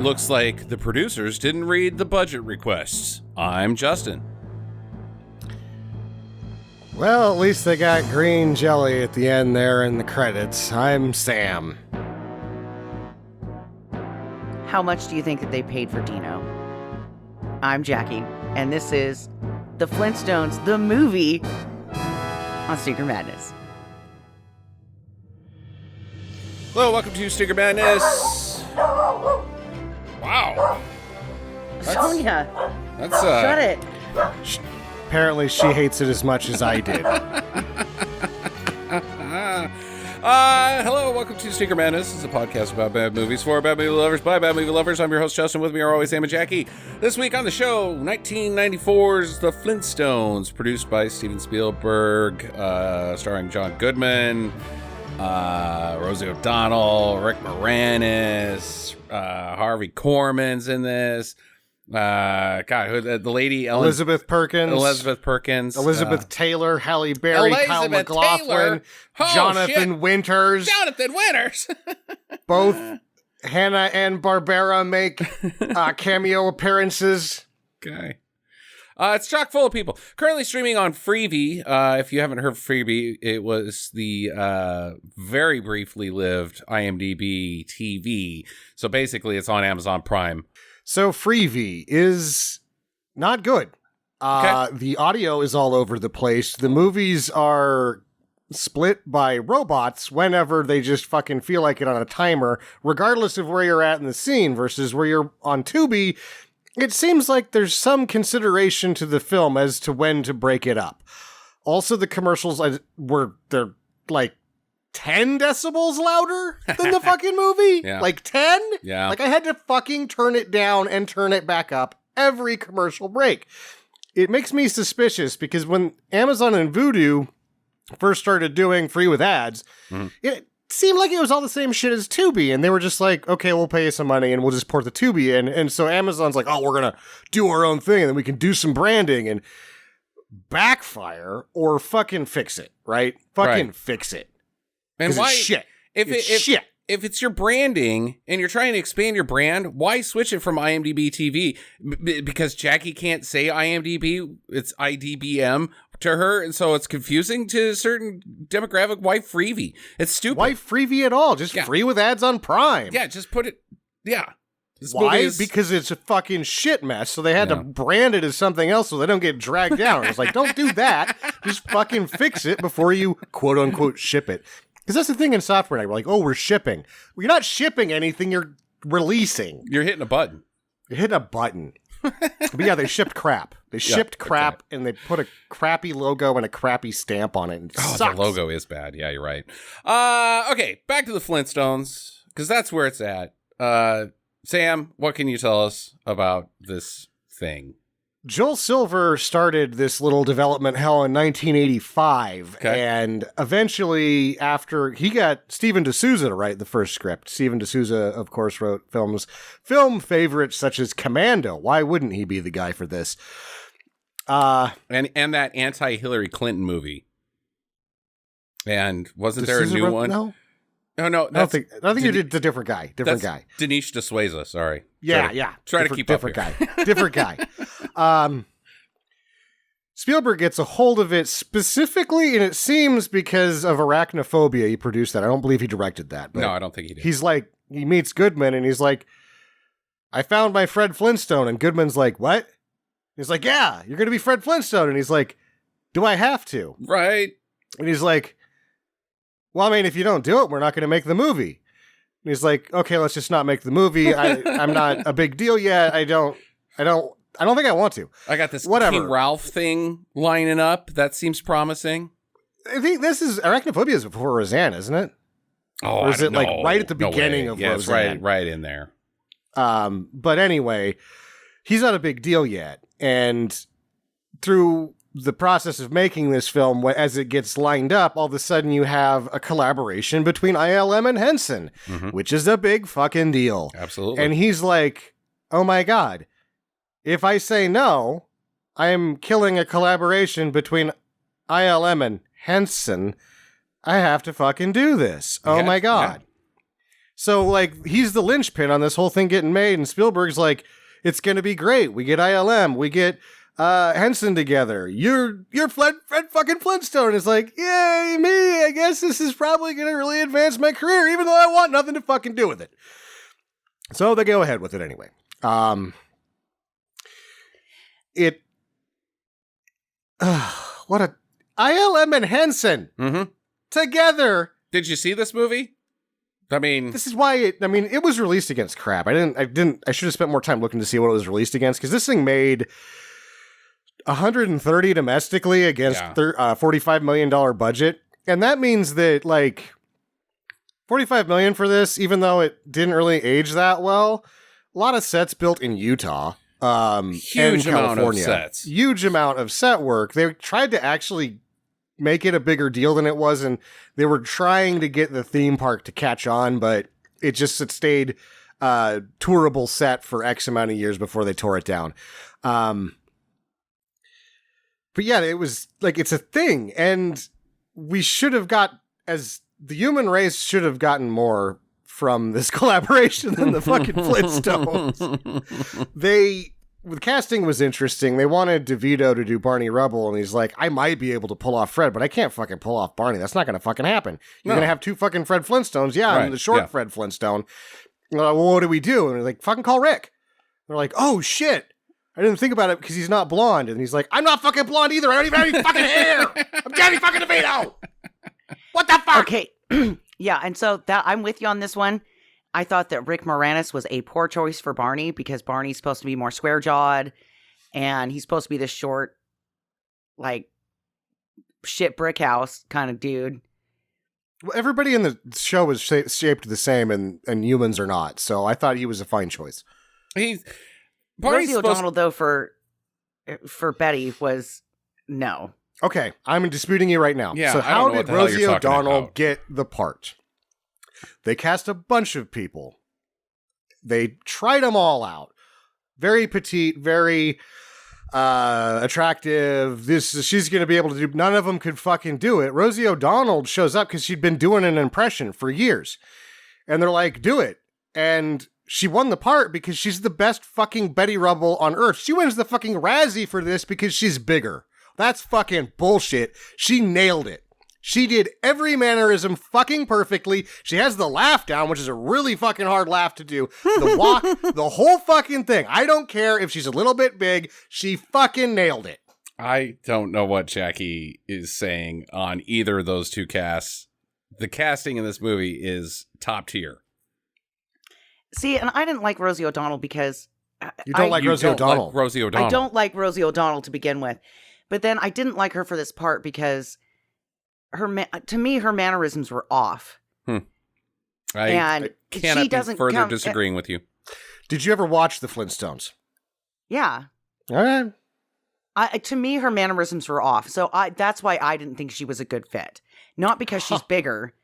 Looks like the producers didn't read the budget requests. I'm Justin. Well, at least they got green jelly at the end there in the credits. I'm Sam. How much do you think that they paid for Dino? I'm Jackie, and this is The Flintstones, the movie, on Stinker Madness. Hello, welcome to Stinker Madness. Wow. Sonia, That's shut it. Apparently she hates it as much as I did. Hello, welcome to Stinker Madness. This is a podcast about bad movies for bad movie lovers by bad movie lovers. I'm your host, Justin. With me are always Sam and Jackie. This week on the show, 1994's The Flintstones, produced by Steven Spielberg, starring John Goodman, Rosie O'Donnell, Rick Moranis, Harvey Korman's in this. The lady Elizabeth Perkins, Elizabeth Taylor, Halle Berry, Kyle MacLachlan, Jonathan Winters. Both Hanna and Barbera make cameo appearances. Okay. It's chock full of people. Currently streaming on Freevee. If you haven't heard of Freevee, it was the very briefly lived IMDb TV. So basically, it's on Amazon Prime. So Freevee is not good. Okay. The audio is all over the place. The movies are split by robots whenever they just fucking feel like it on a timer, regardless of where you're at in the scene, versus where you're on Tubi. It seems like there's some consideration to the film as to when to break it up. Also, the commercials they're like 10 decibels louder than the fucking movie. Yeah. Like 10? Yeah. Like I had to fucking turn it down and turn it back up every commercial break. It makes me suspicious because when Amazon and Vudu first started doing free with ads, it seemed like it was all the same shit as Tubi, and they were just like, okay, we'll pay you some money and we'll just port the Tubi in. And so Amazon's like, oh, we're gonna do our own thing and then we can do some branding and backfire or fucking fix it, right? Fucking fix it. And why? It's shit. Shit. If it's your branding and you're trying to expand your brand, why switch it from IMDb TV? Because Jackie can't say IMDb, it's IDBM to her, and so it's confusing to a certain demographic. Why Freevee? It's stupid. Why Freevee at all? Just free with ads on Prime. Yeah, just put it. Yeah. Why? Because it's a fucking shit mess, so they had to brand it as something else so they don't get dragged down. It's like, don't do that. Just fucking fix it before you quote-unquote ship it. Because that's the thing in software now. We're like, oh, we're shipping. Well, you're not shipping anything. You're releasing. You're hitting a button. You're hitting a button. But yeah, they shipped crap. They shipped crap, and they put a crappy logo and a crappy stamp on it. And it sucks. The logo is bad. Yeah, you're right. Okay, back to the Flintstones, because that's where it's at. Sam, what can you tell us about this thing? Joel Silver started this little development hell in 1985, and eventually, after he got Steven D'Souza to write the first script. Steven D'Souza, of course, wrote film favorites such as Commando. Why wouldn't he be the guy for this? And that anti-Hillary Clinton movie. And wasn't there a new one? No. No, I think you did a different guy. Different guy. Dinesh D'Souza, sorry. Yeah. Try to keep up here. Different guy. Spielberg gets a hold of it specifically, and it seems because of Arachnophobia he produced that. I don't believe he directed that. But no, I don't think he did. He's like, he meets Goodman, and he's like, I found my Fred Flintstone. And Goodman's like, what? He's like, yeah, you're going to be Fred Flintstone. And he's like, do I have to? Right. And he's like, well, I mean, if you don't do it, we're not going to make the movie. And he's like, okay, let's just not make the movie. I'm not a big deal yet. I don't think I want to. I got this King Ralph thing lining up. That seems promising. I think this is Arachnophobia is before Roseanne, isn't it? Oh, or is it like right at the beginning of Roseanne? It's right in there. But anyway, he's not a big deal yet. And through the process of making this film, as it gets lined up, all of a sudden you have a collaboration between ILM and Henson, which is a big fucking deal. Absolutely. And he's like, oh my God, if I say no, I am killing a collaboration between ILM and Henson. I have to fucking do this. Oh my God. Yeah. So, like, he's the linchpin on this whole thing getting made, and Spielberg's like, it's going to be great. We get ILM. We get Henson together. You're Fred fucking Flintstone. It's like, yay, me. I guess this is probably going to really advance my career, even though I want nothing to fucking do with it. So they go ahead with it anyway. What a... ILM and Henson together. Did you see this movie? I mean, this is why it was released against crap. I should have spent more time looking to see what it was released against, because this thing made 130 domestically against $45 million budget. And that means that, like, $45 million for this, even though it didn't really age that well, a lot of sets built in Utah. Huge amount of sets. Huge amount of set work. They tried to actually make it a bigger deal than it was, and they were trying to get the theme park to catch on, but it stayed tourable set for X amount of years before they tore it down. But yeah, it was like, it's a thing, and we should have the human race should have gotten more from this collaboration than the fucking Flintstones. The casting was interesting. They wanted DeVito to do Barney Rubble, and he's like, I might be able to pull off Fred, but I can't fucking pull off Barney. That's not going to fucking happen. You're going to have two fucking Fred Flintstones. Yeah, I'm the short Fred Flintstone. Well, what do we do? And they're like, fucking call Rick. They're like, oh, shit. I didn't think about it because he's not blonde. And he's like, I'm not fucking blonde either. I don't even have any fucking hair. I'm Danny fucking DeVito. What the fuck? Okay. Yeah, and so I'm with you on this one. I thought that Rick Moranis was a poor choice for Barney, because Barney's supposed to be more square-jawed, and he's supposed to be this short, like, shit brick house kind of dude. Well, everybody in the show was shaped the same, and humans are not, so I thought he was a fine choice. Rosie O'Donnell, though, for Betty was no. Okay, I'm disputing you right now. Yeah, so how did Rosie O'Donnell get the part? They cast a bunch of people. They tried them all out. Very petite, very attractive. She's going to be able to do. None of them could fucking do it. Rosie O'Donnell shows up because she'd been doing an impression for years. And they're like, do it. And she won the part because she's the best fucking Betty Rubble on earth. She wins the fucking Razzie for this because she's bigger. That's fucking bullshit. She nailed it. She did every mannerism fucking perfectly. She has the laugh down, which is a really fucking hard laugh to do. The walk, the whole fucking thing. I don't care if she's a little bit big. She fucking nailed it. I don't know what Jackie is saying on either of those two casts. The casting in this movie is top tier. See, and I didn't like Rosie O'Donnell because... You don't like Rosie O'Donnell? I don't like Rosie O'Donnell to begin with. But then I didn't like her for this part because... to me, her mannerisms were off. I cannot be further disagreeing with you. Did you ever watch The Flintstones? Yeah. All right. To me, her mannerisms were off. So that's why I didn't think she was a good fit. Not because she's bigger,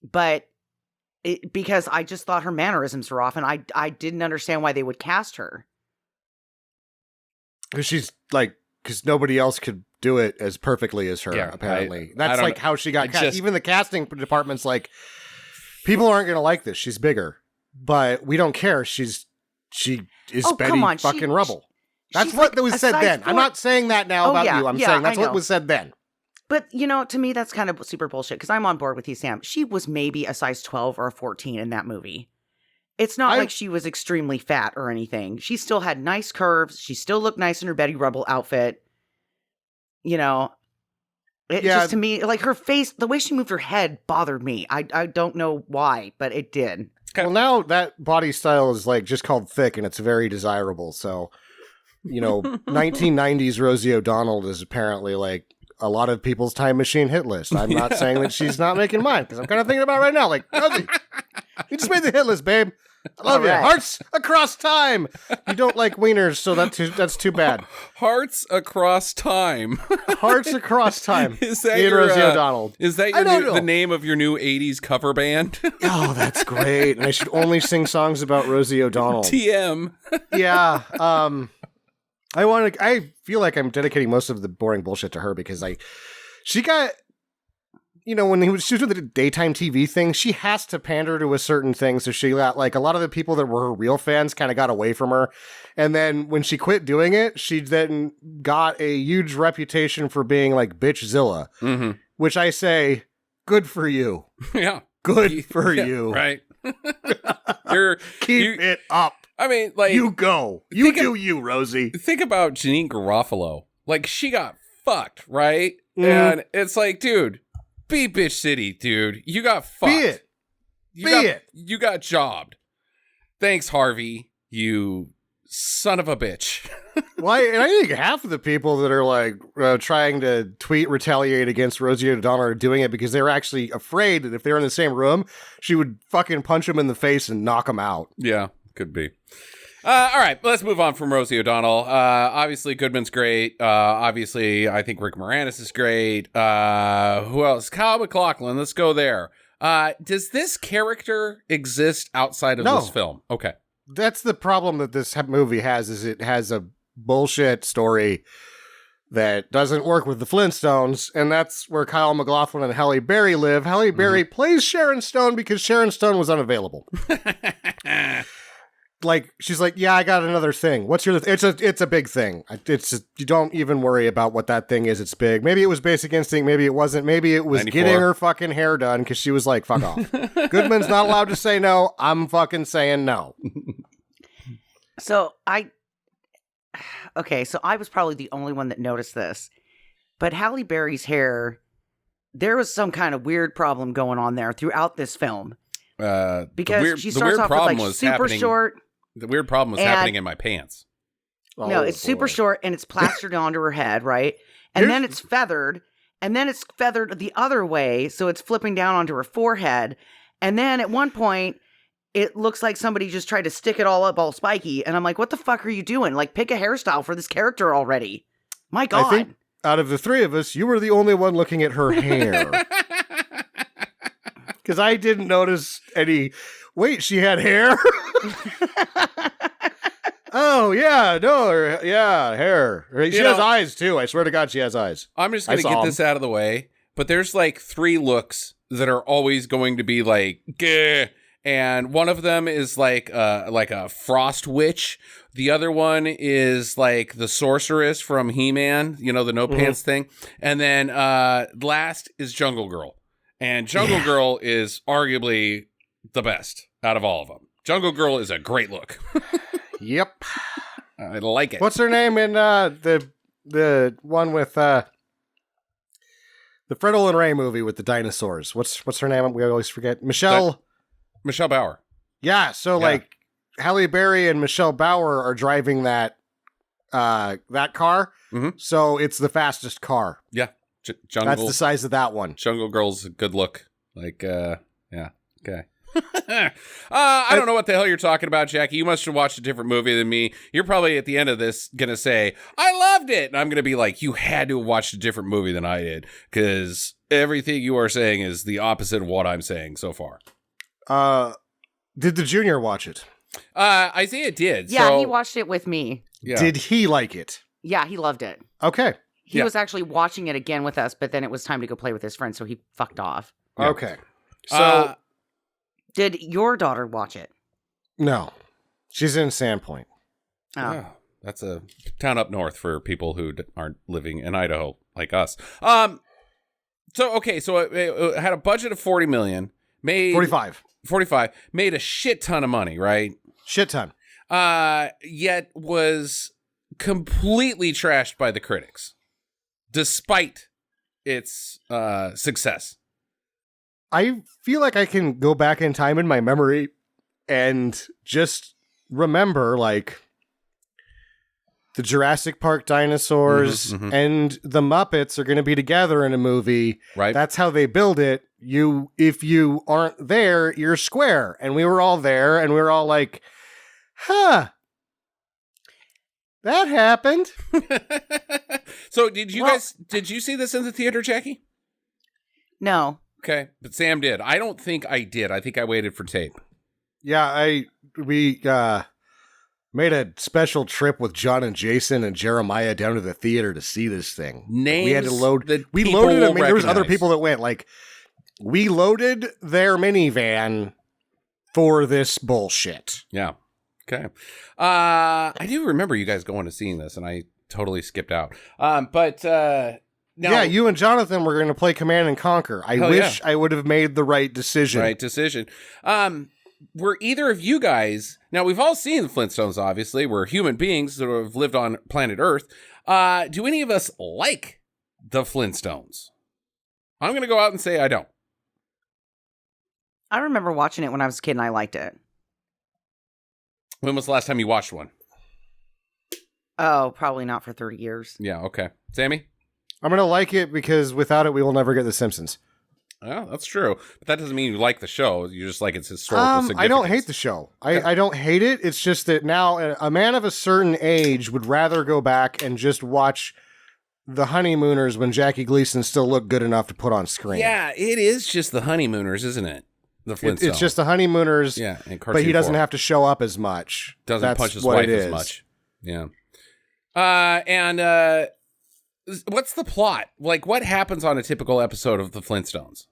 but because I just thought her mannerisms were off, and I didn't understand why they would cast her. Because nobody else could do it as perfectly as her, apparently. That's like how she got cast. Even the casting department's like, people aren't going to like this. She's bigger. But we don't care. She is Betty fucking Rubble. That's what was said then. I'm not saying that now about you. I'm saying that's what was said then. But, to me, that's kind of super bullshit, because I'm on board with you, Sam. She was maybe a size 12 or a 14 in that movie. It's not like she was extremely fat or anything. She still had nice curves. She still looked nice in her Betty Rubble outfit. Just to me, like, her face, the way she moved her head bothered me. I don't know why, but it did. Well, now that body style is like just called thick, and it's very desirable. So, 1990s Rosie O'Donnell is apparently like a lot of people's time machine hit list. I'm not saying that she's not making mine, because I'm kind of thinking about it right now. Like, Rosie, you just made the hit list, babe. I love you. Right. Hearts across time. You don't like wieners, so that's too bad. Hearts across time. Hearts across time. Is that your, Rosie O'Donnell? Is that the name of your new 80s cover band? Oh, that's great. And I should only sing songs about Rosie O'Donnell. TM. Yeah. I feel like I'm dedicating most of the boring bullshit to her, because she got you know, when she was doing the daytime TV thing, she has to pander to a certain thing. So she got, like, a lot of the people that were her real fans kind of got away from her. And then when she quit doing it, she then got a huge reputation for being like Bitchzilla, which I say, good for you. Yeah. Good for you. Right. Keep it up. I mean, like, you go. You do you, Rosie. Think about Janine Garofalo. Like, she got fucked, right? And it's like, dude, be Bitch City, dude. You got fucked. Be it. You got jobbed. Thanks, Harvey, you son of a bitch. Well, and I think half of the people that are like trying to tweet retaliate against Rosie O'Donnell are doing it because they're actually afraid that if they're in the same room, she would fucking punch him in the face and knock him out. Yeah, could be. All right, let's move on from Rosie O'Donnell. Obviously, Goodman's great. Obviously, I think Rick Moranis is great. Who else? Kyle MacLachlan. Let's go there. Does this character exist outside of this film? Okay. That's the problem that this movie has, is it has a bullshit story that doesn't work with the Flintstones, and that's where Kyle MacLachlan and Halle Berry live. Halle Berry plays Sharon Stone because Sharon Stone was unavailable. Like, she's like, yeah, I got another thing. What's your... It's a big thing. You don't even worry about what that thing is. It's big. Maybe it was Basic Instinct. Maybe it wasn't. Maybe it was 94. getting her fucking hair done because she was like, fuck off. Goodman's not allowed to say no. I'm fucking saying no. So I was probably the only one that noticed this, but Halle Berry's hair, there was some kind of weird problem going on there throughout this film. Because she starts off with like super short. The weird problem was happening in my pants. No, it's super short and it's plastered onto her head, right? And then it's feathered, and then it's feathered the other way, so it's flipping down onto her forehead. And then at one point, it looks like somebody just tried to stick it all up all spiky. And I'm like, what the fuck are you doing? Like, pick a hairstyle for this character already. My God. I think out of the three of us, you were the only one looking at her hair. Because I didn't notice any... Wait, she had hair? Oh, yeah, no, hair. She has eyes, too. I swear to God, she has eyes. I'm just going to get this out of the way, but there's like 3 looks that are always going to be like, gah. And one of them is like a frost witch. The other one is like the sorceress from He-Man, you know, the no pants thing. And then last is Jungle Girl. And Jungle Girl is arguably the best out of all of them. Jungle Girl is a great look. Yep. I like it. What's her name in the one with the Fred Olin Ray movie with the dinosaurs? What's her name? We always forget. Michelle Bauer. Yeah, so like Halle Berry and Michelle Bauer are driving that car. So it's the fastest car. Yeah. Jungle. That's the size of that one. Jungle Girl's a good look. Like, yeah. Okay. I don't know what the hell you're talking about, Jackie. You must have watched a different movie than me. You're probably at the end of this going to say, I loved it. And I'm going to be like, you had to have watched a different movie than I did. Because everything you are saying is the opposite of what I'm saying so far. Did the junior watch it? Isaiah did. Yeah, so, he watched it with me. Yeah. Did he like it? Yeah, he loved it. Okay. He was actually watching it again with us, but then it was time to go play with his friends, so he fucked off. Yeah. Okay. So, did your daughter watch it? No. She's in Sandpoint. Oh. Yeah, that's a town up north for people who aren't living in Idaho like us. So it had a budget of $40 million. Made 45. Made a shit ton of money, right? Shit ton. Yet was completely trashed by the critics, despite its success. I feel like I can go back in time in my memory and just remember, like, the Jurassic Park dinosaurs and the Muppets are going to be together in a movie. Right. That's how they build it. If you aren't there, you're square. And we were all there, and we were all like, huh. That happened. So did you see this in the theater, Jackie? No. Okay, but Sam did. I don't think I did. I think I waited for tape. Yeah, we made a special trip with John and Jason and Jeremiah down to the theater to see this thing. Names we had to load. that We people loaded. I will mean, there was other recognize. people that went. Like we loaded their minivan for this bullshit. Yeah. Okay. I do remember you guys going to seeing this, and I totally skipped out. Now, yeah, you and Jonathan were going to play Command and Conquer. I wish I would have made the right decision. Right decision. Were either of you guys... Now, we've all seen the Flintstones, obviously. We're human beings that have lived on planet Earth. Do any of us like the Flintstones? I'm going to go out and say I don't. I remember watching it when I was a kid and I liked it. When was the last time you watched one? Oh, probably not for 30 years. Yeah, okay. Sammy? I'm going to like it because without it, we will never get The Simpsons. Well, that's true. But that doesn't mean you like the show. You just like its historical significance. I don't hate the show. I don't hate it. It's just that now a man of a certain age would rather go back and just watch the Honeymooners when Jackie Gleason still looked good enough to put on screen. Yeah, it is just the Honeymooners, isn't it? The Flintstones. It's just the Honeymooners, yeah, and but he doesn't have to show up as much. Doesn't punch his wife as much. Yeah. What's the plot? Like, what happens on a typical episode of the Flintstones?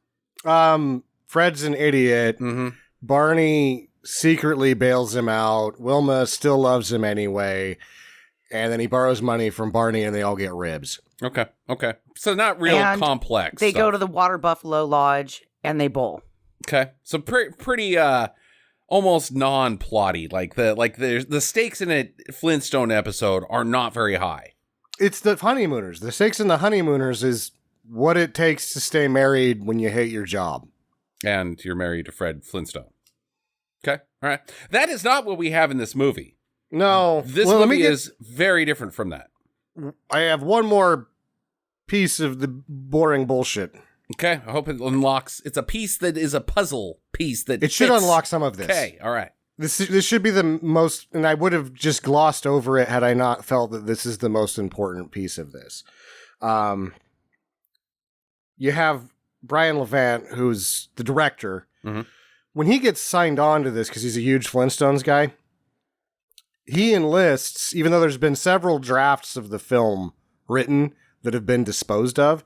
Fred's an idiot. Mm-hmm. Barney secretly bails him out. Wilma still loves him anyway. And then he borrows money from Barney and they all get ribs. Okay. So not real complex. They go to the Water Buffalo Lodge and they bowl. Okay. So pretty almost non-plotty. Like the stakes in a Flintstone episode are not very high. It's the Honeymooners. The stakes in the Honeymooners is what it takes to stay married when you hate your job. And you're married to Fred Flintstone. Okay. All right. That is not what we have in this movie. No. This movie is very different from that. I have one more piece of the boring bullshit. Okay. I hope it unlocks. It's a piece that is a puzzle piece that it should unlock some of this. Okay. All right. This should be the most, and I would have just glossed over it had I not felt that this is the most important piece of this. You have Brian Levant, who's the director. Mm-hmm. When he gets signed on to this, because he's a huge Flintstones guy, he enlists, even though there's been several drafts of the film written that have been disposed of,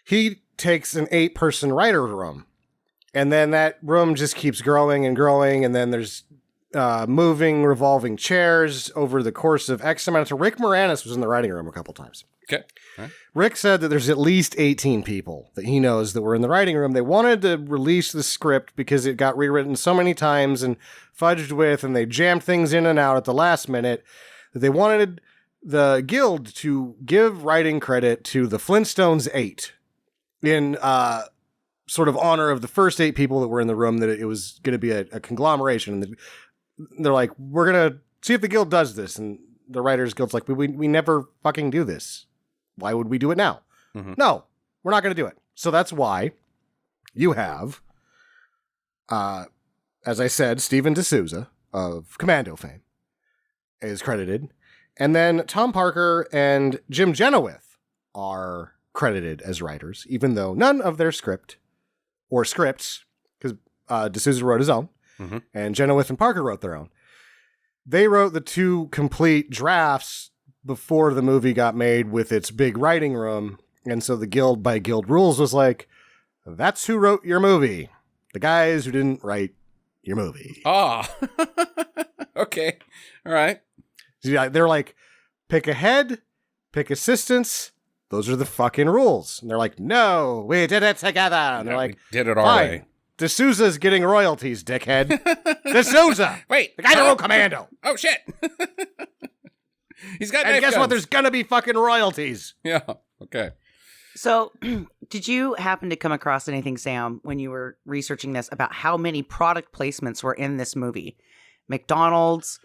he takes an 8-person writer room. And then that room just keeps growing and growing. And then there's moving, revolving chairs over the course of X amount of time. Rick Moranis was in the writing room a couple times. Okay. All right. Rick said that there's at least 18 people that he knows that were in the writing room. They wanted to release the script because it got rewritten so many times and fudged with, and they jammed things in and out at the last minute, that they wanted the Guild to give writing credit to the Flintstones 8 in sort of honor of the first 8 people that were in the room, that it was going to be a conglomeration. And they're like, we're going to see if the Guild does this. And the Writers Guild's like, we never fucking do this. Why would we do it now? Mm-hmm. No, we're not going to do it. So that's why you have, as I said, Steven D'Souza of Commando fame is credited. And then Tom Parker and Jim Chenoweth are credited as writers, even though none of their scripts, because D'Souza wrote his own, mm-hmm. and Chenoweth and Parker wrote their own. They wrote the 2 complete drafts before the movie got made with its big writing room, and so the Guild, by Guild rules, was like, that's who wrote your movie. The guys who didn't write your movie. Ah. Okay. All right. So they're like, pick a head, pick assistants. Those are the fucking rules. And they're like, no, we did it together. And they're like, we did it our way. D'Souza's getting royalties, dickhead. D'Souza. Wait. The guy that wrote Commando. Oh, shit. He's got and guess guns. what? There's going to be fucking royalties. Yeah. Okay. So, did you happen to come across anything, Sam, when you were researching this about how many product placements were in this movie? McDonald's.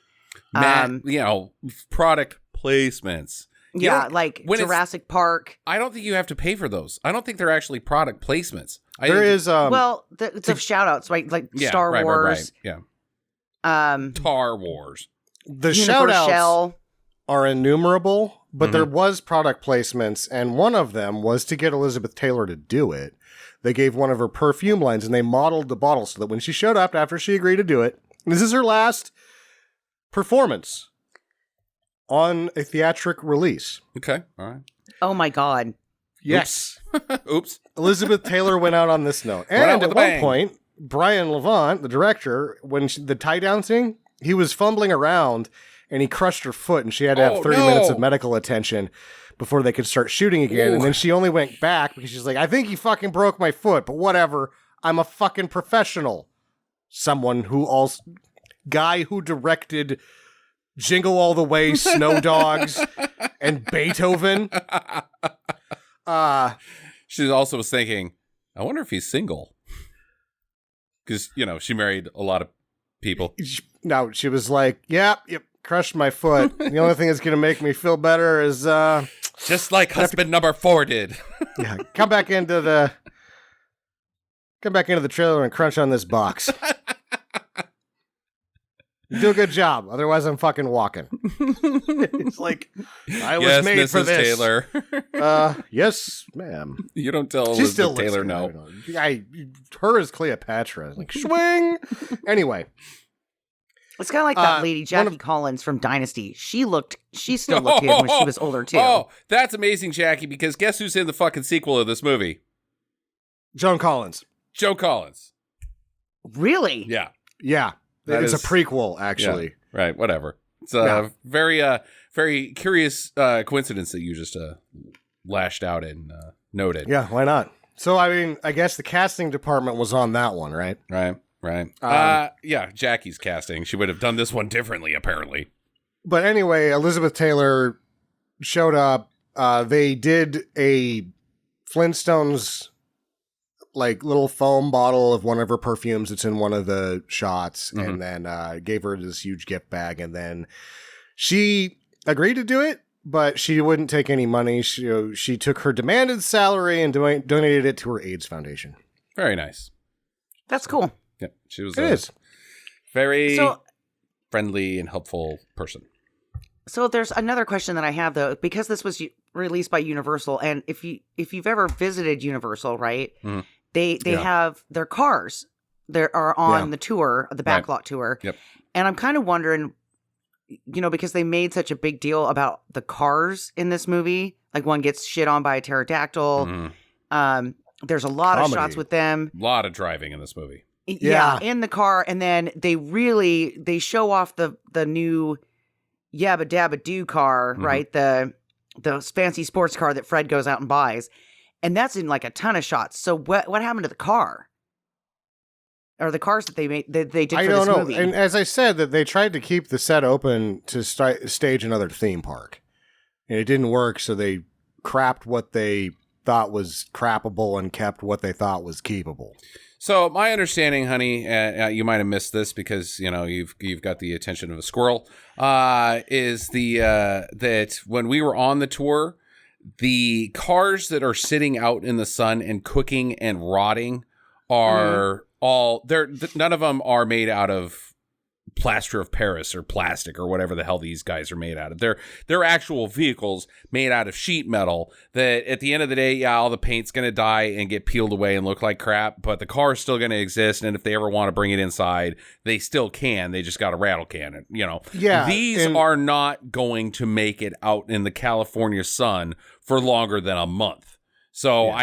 Product placements. Like Jurassic Park. I don't think you have to pay for those. I don't think they're actually product placements. It's a shout outs, right? Like Star Wars. Right. Yeah. Tar Wars. The shout outs are innumerable, but there was product placements, and one of them was to get Elizabeth Taylor to do it. They gave one of her perfume lines, and they modeled the bottle so that when she showed up after she agreed to do it, this is her last performance on a theatric release. Okay, all right. Oh my God. Yes. Oops. Elizabeth Taylor went out on this note. Went out And with at a one bang. point, Brian Levant, the director, when the tie-down scene, he was fumbling around and he crushed her foot and she had to have 30 minutes of medical attention before they could start shooting again. Ooh. And then she only went back because she's like, I think he fucking broke my foot, but whatever. I'm a fucking professional. Someone who also... Guy who directed Jingle All the Way, Snow Dogs, and Beethoven. She also was thinking, I wonder if he's single. Because, she married a lot of people. No, she was like, yep, crushed my foot. The only thing that's going to make me feel better is... just like husband number 4 did. Yeah, come back into the trailer and crunch on this box. You do a good job. Otherwise, I'm fucking walking. It's like, I was made Mrs. for this. Taylor. Yes, ma'am. You don't tell She still Elizabeth Taylor looks no. good. Her is Cleopatra. Like, swing. Anyway. It's kind of like that lady, Jackie Collins from Dynasty. She still looked good when she was older, too. Oh, that's amazing, Jackie, because guess who's in the fucking sequel of this movie? Joan Collins. Joe Collins. Really? Yeah. Yeah. It's a prequel, actually. Yeah, right, whatever. It's a very curious coincidence that you just lashed out and noted. Yeah, why not? So, I mean, I guess the casting department was on that one, right? Right. Yeah, Jackie's casting. She would have done this one differently, apparently. But anyway, Elizabeth Taylor showed up. They did a Flintstones like little foam bottle of one of her perfumes. It's in one of the shots, and then gave her this huge gift bag. And then she agreed to do it, but she wouldn't take any money. She took her demanded salary and donated it to her AIDS foundation. Very nice. That's cool. Yeah, she was very friendly and helpful person. So there's another question that I have, though, because this was released by Universal, and if you've ever visited Universal, right, they have their cars that are on the tour, the backlot tour, and I'm kind of wondering, because they made such a big deal about the cars in this movie, like one gets shit on by a pterodactyl. There's a lot of shots with them. A lot of driving in this movie. Yeah, in the car, and then they show off the new yabba dabba do car, right? The fancy sports car that Fred goes out and buys, and that's in like a ton of shots. So what happened to the car? Or the cars that they made they did for this movie? And as I said, that they tried to keep the set open to stage another theme park, and it didn't work. So they crapped what they thought was crappable and kept what they thought was keepable. So my understanding, honey, you might have missed this because you've got the attention of a squirrel. Is that when we were on the tour, the cars that are sitting out in the sun and cooking and rotting are none of them are made out of plaster of Paris or plastic or whatever the hell these guys are made out of. They're actual vehicles made out of sheet metal that at the end of the day, all the paint's going to die and get peeled away and look like crap, but the car is still going to exist. And if they ever want to bring it inside, they still can. They just got to rattle can it, Yeah. These are not going to make it out in the California sun for longer than a month. So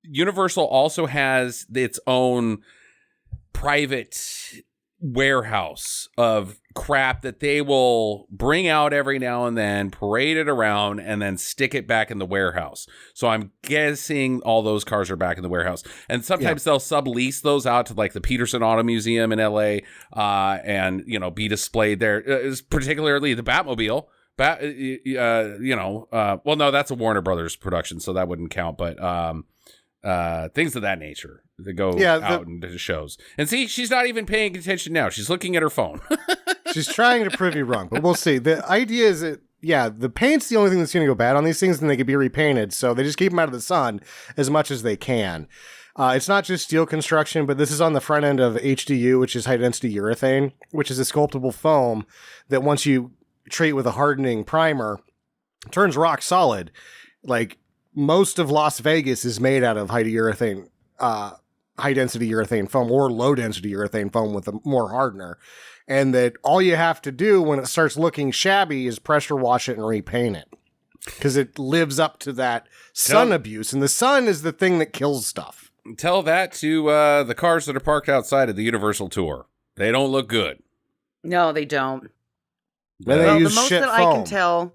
Universal also has its own private warehouse of crap that they will bring out every now and then, parade it around, and then stick it back in the warehouse. So I'm guessing all those cars are back in the warehouse. And sometimes they'll sublease those out to like the Peterson Auto Museum in LA and, be displayed there. Particularly the Batmobile. Well, no, that's a Warner Brothers production, so that wouldn't count. But things of that nature that go out into shows. And see, she's not even paying attention now. She's looking at her phone. She's trying to prove you wrong, but we'll see. The idea is that, the paint's the only thing that's going to go bad on these things, and they could be repainted. So they just keep them out of the sun as much as they can. It's not just steel construction, but this is on the front end of HDU, which is high density urethane, which is a sculptable foam that once you treat with a hardening primer, turns rock solid. Like, most of Las Vegas is made out of high density urethane foam or low density urethane foam with a more hardener. And that all you have to do when it starts looking shabby is pressure wash it and repaint it. because it lives up to that sun abuse, and the sun is the thing that kills stuff. Tell that to the cars that are parked outside of the Universal Tour. They don't look good. No, they don't. Well, the most that I can tell,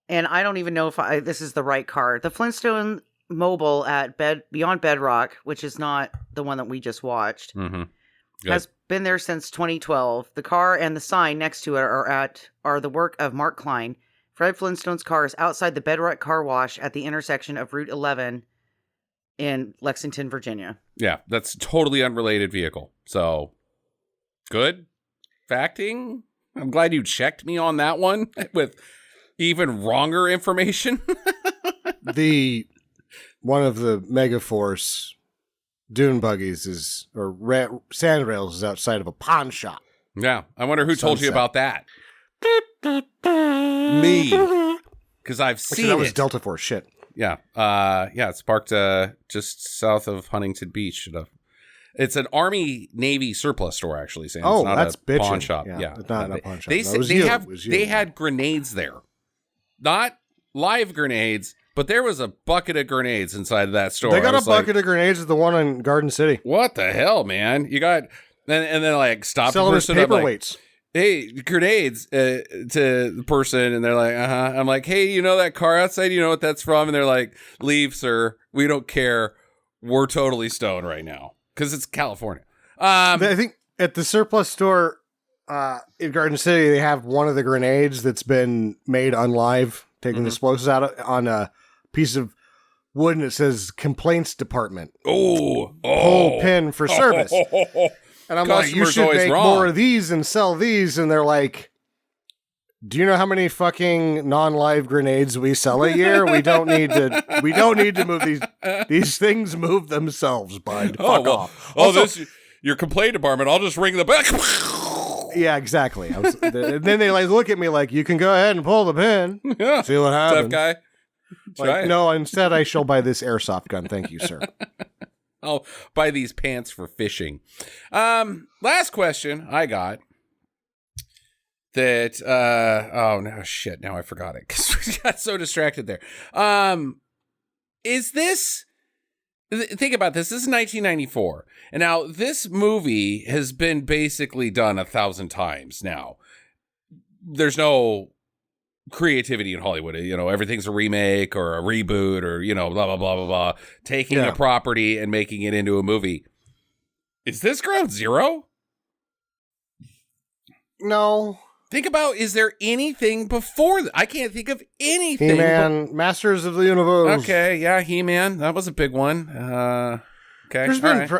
and I don't even know if this is the right car, the Flintstone Mobile at Beyond Bedrock, which is not the one that we just watched, has been there since 2012. The car and the sign next to it are the work of Mark Klein. Fred Flintstone's car is outside the Bedrock Car Wash at the intersection of Route 11 in Lexington, Virginia. Yeah, that's a totally unrelated vehicle. So, good facting. I'm glad you checked me on that one with even wronger information. One of the Megaforce dune buggies sand rails is outside of a pawn shop. Yeah, I wonder who told you about that. Me, because I've seen that was it. Delta Force shit. Yeah, it's parked just south of Huntington Beach. It's an Army Navy surplus store, actually. Sam. Oh, it's not that's a bitchin'. pawn shop. Yeah, Yeah, it's not a pawn shop. They had grenades there, not live grenades, but there was a bucket of grenades inside of that store. They got a bucket of grenades at the one in Garden City. What the hell, man? You got and then like stop the person up, paperweights. Hey, grenades to the person, and they're like, I'm like, hey, you know that car outside? You know what that's from? And they're like, leave, sir. We don't care. We're totally stoned right now because it's California. I think at the surplus store in Garden City, they have one of the grenades that's been made unlive, taking the explosives out on a piece of wood, and it says complaints department. Pull pin for service. And I'm like, you should make more of these and sell these. And they're like, do you know how many fucking non-live grenades we sell a year? We don't need to move these things move themselves, bud. Fuck off. Also, your complaint department, I'll just ring the bell. Yeah, exactly. And then they like look at me like, you can go ahead and pull the pin. Yeah. See what happens. Tough guy. Like, no, instead I shall buy this airsoft gun. Thank you, sir. I'll buy these pants for fishing. Last question I got that, oh no, shit. Now I forgot it because we got so distracted there. Is this, think about this. This is 1994. And now this movie has been basically done 1,000 times now. There's no creativity in Hollywood. You know, everything's a remake or a reboot or, you know, blah, blah, blah, blah, blah. Taking a property and making it into a movie. Is this ground zero? No. Think about, is there anything before that? I can't think of anything. He-Man, Masters of the Universe. Okay, yeah, He-Man. That was a big one. Okay, there's been,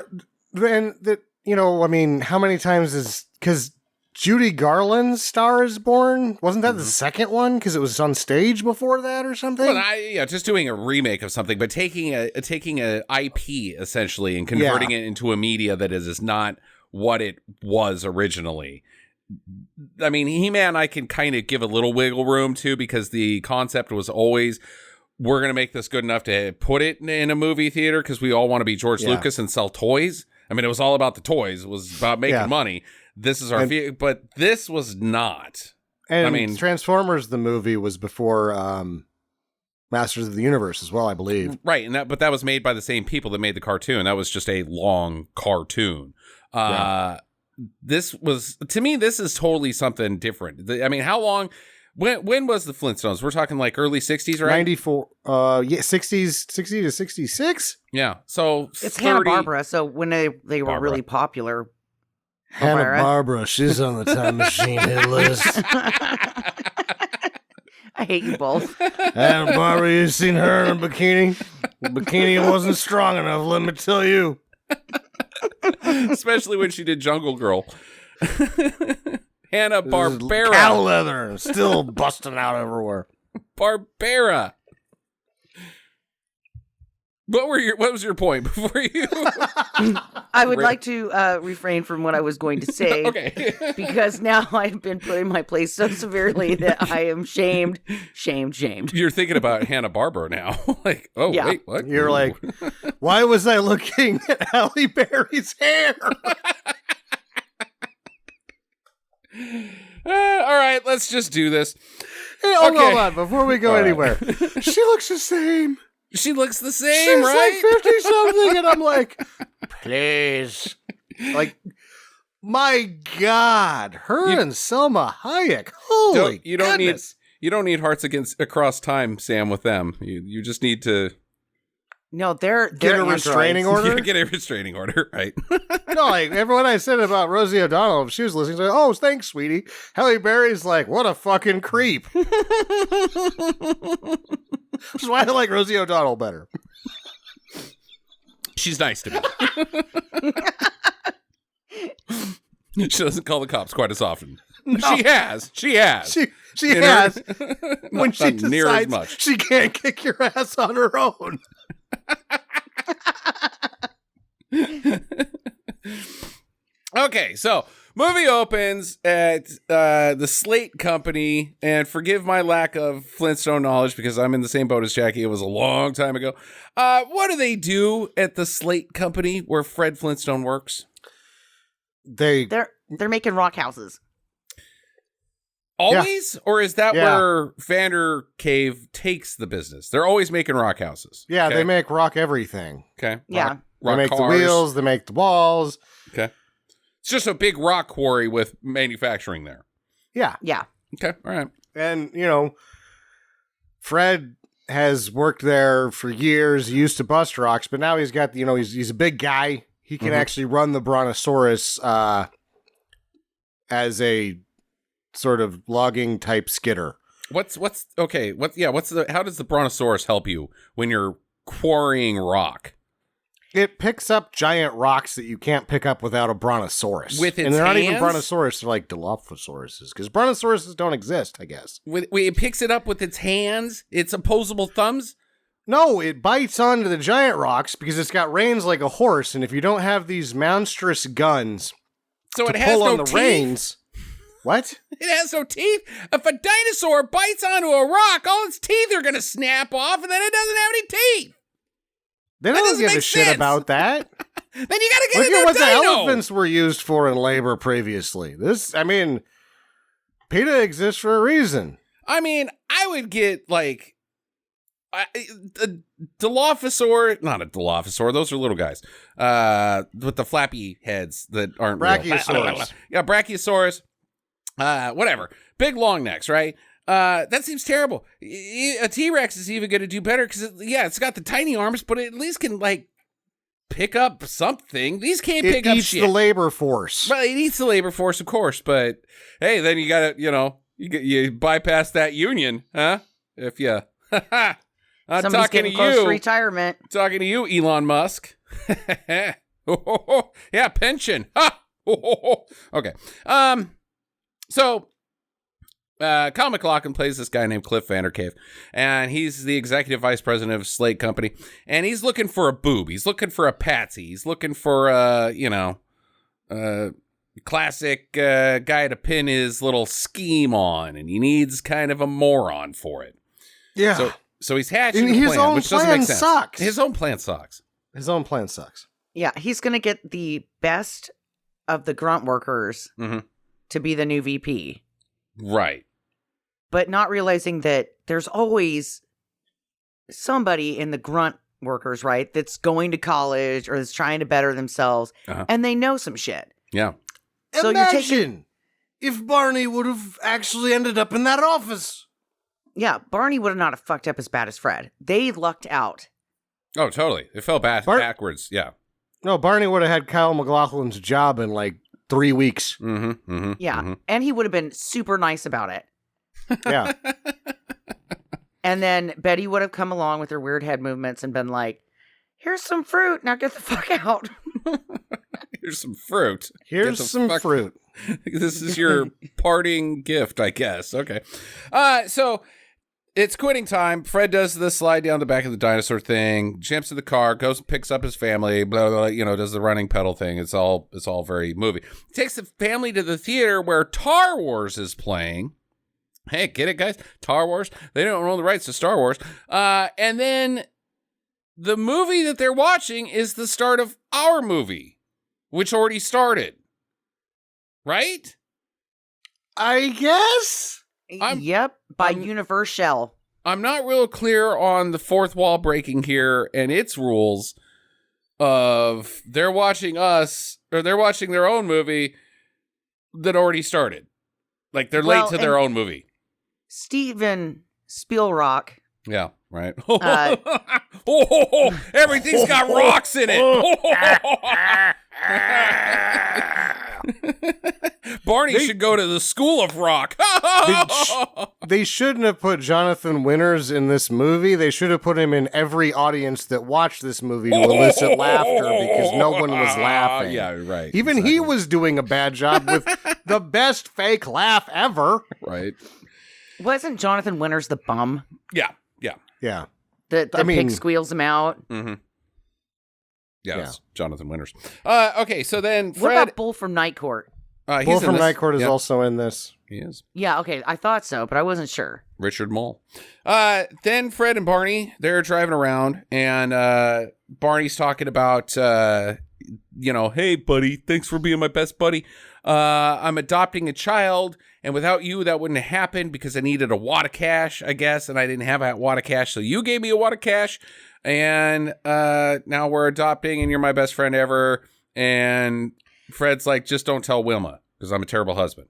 and that, you know, I mean, how many times because Judy Garland's Star is Born, wasn't that the second one? Because it was on stage before that or something? Well, just doing a remake of something, but taking a IP essentially and converting it into a media that is not what it was originally. I mean, He-Man I can kind of give a little wiggle room to because the concept was always, we're going to make this good enough to put it in a movie theater because we all want to be George Lucas and sell toys. I mean, it was all about the toys. It was about making money. This is our but this was not. And I mean, Transformers the movie was before Masters of the Universe as well, I believe. Right, but that was made by the same people that made the cartoon. That was just a long cartoon. This was, to me, this is totally something different. I mean, how long? When was the Flintstones? We're talking like early 60s, right? 94. 60s, 60 to 66. Yeah, so it's Hanna-Barbera. So when they were really popular. Hanna-Barbera, she's on the time machine hit list. I hate you both. Hanna-Barbera, you seen her in a bikini? The bikini wasn't strong enough, let me tell you. Especially when she did Jungle Girl. Hanna-Barbera. Cow leather, still busting out everywhere. Barbera. What was your point before you? I would like to refrain from what I was going to say. Okay. Because now I've been put in my place so severely that I am shamed. You're thinking about Hanna-Barbera now. Like, wait, what? You're like, why was I looking at Halle Berry's hair? All right, let's just do this. Hey, hold Okay. on, before we go All right. anywhere. She looks the same. She looks the same, She's right? like 50-something, and I'm like, please. Like, my God. Her and Selma Hayek. Holy you don't goodness. You don't need hearts across time, Sam, with them. You just need to No, they're Get a androids. restraining order? get a restraining order, right? No, like, everyone I said about Rosie O'Donnell, if she was listening, she's like, oh, thanks, sweetie. Halle Berry's like, what a fucking creep. Which is why I like Rosie O'Donnell better. She's nice to me. She doesn't call the cops quite as often. No. She has. She In has. her- When she not near as decides much. she can't kick your ass on her own. Okay, so movie opens at the Slate Company, and forgive my lack of Flintstone knowledge because I'm in the same boat as Jackie. It was a long time ago. What do they do at the Slate Company where Fred Flintstone works? They're making rock houses. Always? Or is that Yeah. where Vander Cave takes the business? They're always making rock houses. Yeah, Okay? they make rock everything. Okay. Yeah. Rock They make cars. the wheels, they make the walls. Okay. It's just a big rock quarry with manufacturing there. Yeah. Yeah. Okay. All right. And, Fred has worked there for years. He used to bust rocks, but now he's got, he's a big guy. He can actually run the Brontosaurus as a sort of logging type skidder. How does the Brontosaurus help you when you're quarrying rock? It picks up giant rocks that you can't pick up without a Brontosaurus. With its and they're not even hands? Brontosaurus, they're like Dilophosaurus, because Brontosauruses don't exist, I guess. It picks it up with its hands, its opposable thumbs. No, it bites onto the giant rocks because it's got reins like a horse, and if you don't have these monstrous guns So to it has pull no on the teeth. reins... What? It has no teeth. If a dinosaur bites onto a rock, all its teeth are going to snap off, and then it doesn't have any teeth. They That don't doesn't give a make shit sense. about that. Then you got to get Look a new at what the dino. elephants were used for in labor previously. PETA exists for a reason. I mean, I would get like a Dilophosaur, not a Dilophosaur. Those are little guys with the flappy heads that aren't real. Brachiosaurus. Yeah, Brachiosaurus. Whatever. Big long necks, right? That seems terrible. A T-Rex is even going to do better because, it's got the tiny arms, but it at least can, like, pick up something. These can't It pick up eats shit. the labor force. Well, it eats the labor force, of course, but, hey, then you got to, you bypass that union, huh? If you... I'm Somebody's talking to getting close to you. retirement. Talking to you, Elon Musk. Yeah, pension. Okay. So, Kyle MacLachlan plays this guy named Cliff Vandercave, and he's the executive vice president of Slate Company, and he's looking for a boob. He's looking for a patsy. He's looking for classic guy to pin his little scheme on, and he needs kind of a moron for it. Yeah. So he's hatching And a his plan, own which doesn't plan make sense. sucks. His own plan sucks. His own plan sucks. Yeah, he's going to get the best of the grunt workers Mhm. to be the new VP, Right. but not realizing that there's always somebody in the grunt workers, right, that's going to college or that's trying to better themselves, and they know some shit. Yeah. So Imagine if Barney would have actually ended up in that office. Yeah, Barney would have not have fucked up as bad as Fred. They lucked out. Oh, totally. It fell backwards. Yeah. No, Barney would have had Kyle MacLachlan's job in like 3 weeks. Mm-hmm. Mm-hmm. Yeah, and he would have been super nice about it. Yeah. And then Betty would have come along with her weird head movements and been like, here's some fruit, now get the fuck out. Here's some fruit. Here's Get the some fuck- fruit. This is your parting gift, I guess. Okay. So it's quitting time. Fred does the slide down the back of the dinosaur thing, jumps in the car, goes and picks up his family, blah, blah, blah, does the running pedal thing. It's all very movie. Takes the family to the theater where Tar Wars is playing. Hey, get it, guys? Tar Wars. They don't own the rights to Star Wars. And then the movie that they're watching is the start of our movie, which already started. Right? I guess. Yep, by Universal. I'm not real clear on the fourth wall breaking here and its rules of they're watching us, or they're watching their own movie that already started. Like, they're late to their own movie. Steven Spielrock. Yeah, right. Everything's got rocks in it. Barney should go to the School of Rock. They shouldn't have put Jonathan Winters in this movie. They should have put him in every audience that watched this movie to elicit laughter, because no one was laughing. Yeah, right. Even he was doing a bad job with the best fake laugh ever. Right. Wasn't Jonathan Winters the bum? Yeah. Yeah. The pig squeals him out. Mm-hmm. Yeah, it's Jonathan Winters. Okay, so then Fred... What about Bull from Night Court? Bull from Night Court is also in this. He is. Yeah, okay, I thought so, but I wasn't sure. Richard Mole. Then Fred and Barney, they're driving around, and Barney's talking about, hey, buddy, thanks for being my best buddy. I'm adopting a child, and without you, that wouldn't have happened because I needed a wad of cash, I guess, and I didn't have a wad of cash, so you gave me a wad of cash, and now we're adopting, and you're my best friend ever. And Fred's like, just don't tell Wilma, because I'm a terrible husband.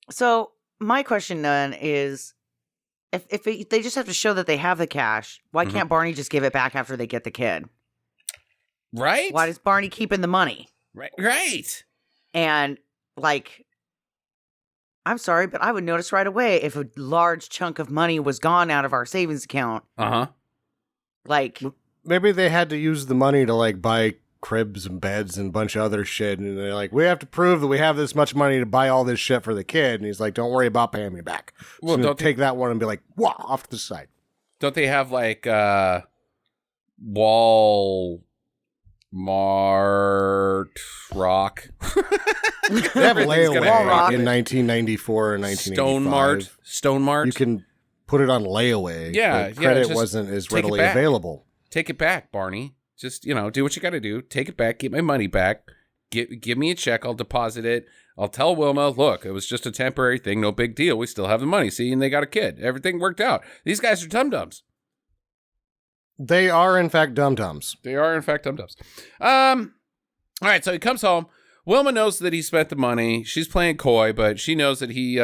So my question then is, if they just have to show that they have the cash, why can't Barney just give it back after they get the kid? Right? Why does Barney keep in the money? Right. And, like, I'm sorry, but I would notice right away if a large chunk of money was gone out of our savings account. Uh-huh. Like, maybe they had to use the money to, like, buy cribs and beds and a bunch of other shit, and they're like, we have to prove that we have this much money to buy all this shit for the kid. And he's like, don't worry about paying me back. Well, don't take that one and be like, wah, off to the side. Don't they have, like, Walmart Rock? They have layaway in 1994 and 1985. Stone Mart. You can put it on layaway. Yeah, credit wasn't as readily available. Take it back, Barney. Just, do what you got to do. Take it back. Get my money back. Give me a check. I'll deposit it. I'll tell Wilma, look, it was just a temporary thing. No big deal. We still have the money. See, and they got a kid. Everything worked out. These guys are dum-dums. They are, in fact, dum-dums. They are, in fact, dum-dums. All right, so he comes home. Wilma knows that he spent the money. She's playing coy, but she knows that he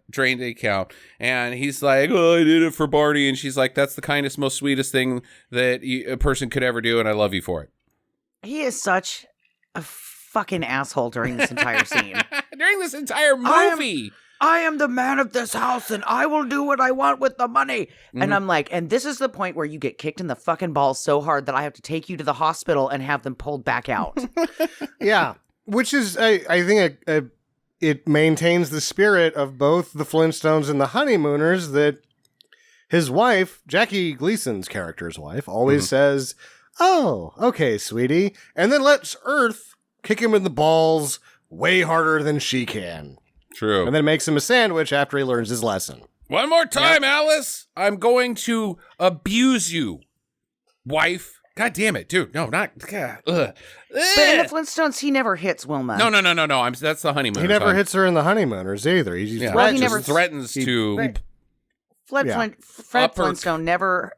drained the account. And he's like, oh, I did it for Barney. And she's like, that's the kindest, most sweetest thing that a person could ever do, and I love you for it. He is such a fucking asshole during this entire scene. During this entire movie. I am the man of this house, and I will do what I want with the money. Mm-hmm. And I'm like, and this is the point where you get kicked in the fucking balls so hard that I have to take you to the hospital and have them pulled back out. Yeah. Which is, I think, it maintains the spirit of both the Flintstones and the Honeymooners, that his wife, Jackie Gleason's character's wife, always says, oh, okay, sweetie, and then lets Earth kick him in the balls way harder than she can. True. And then makes him a sandwich after he learns his lesson. One more time, Alice! I'm going to abuse you, wife. God damn it, dude. No, not... But in the Flintstones, he never hits Wilma. No. That's the Honeymooners. He never hits her in the Honeymooners either. He never threatens to... Fred Flintstone never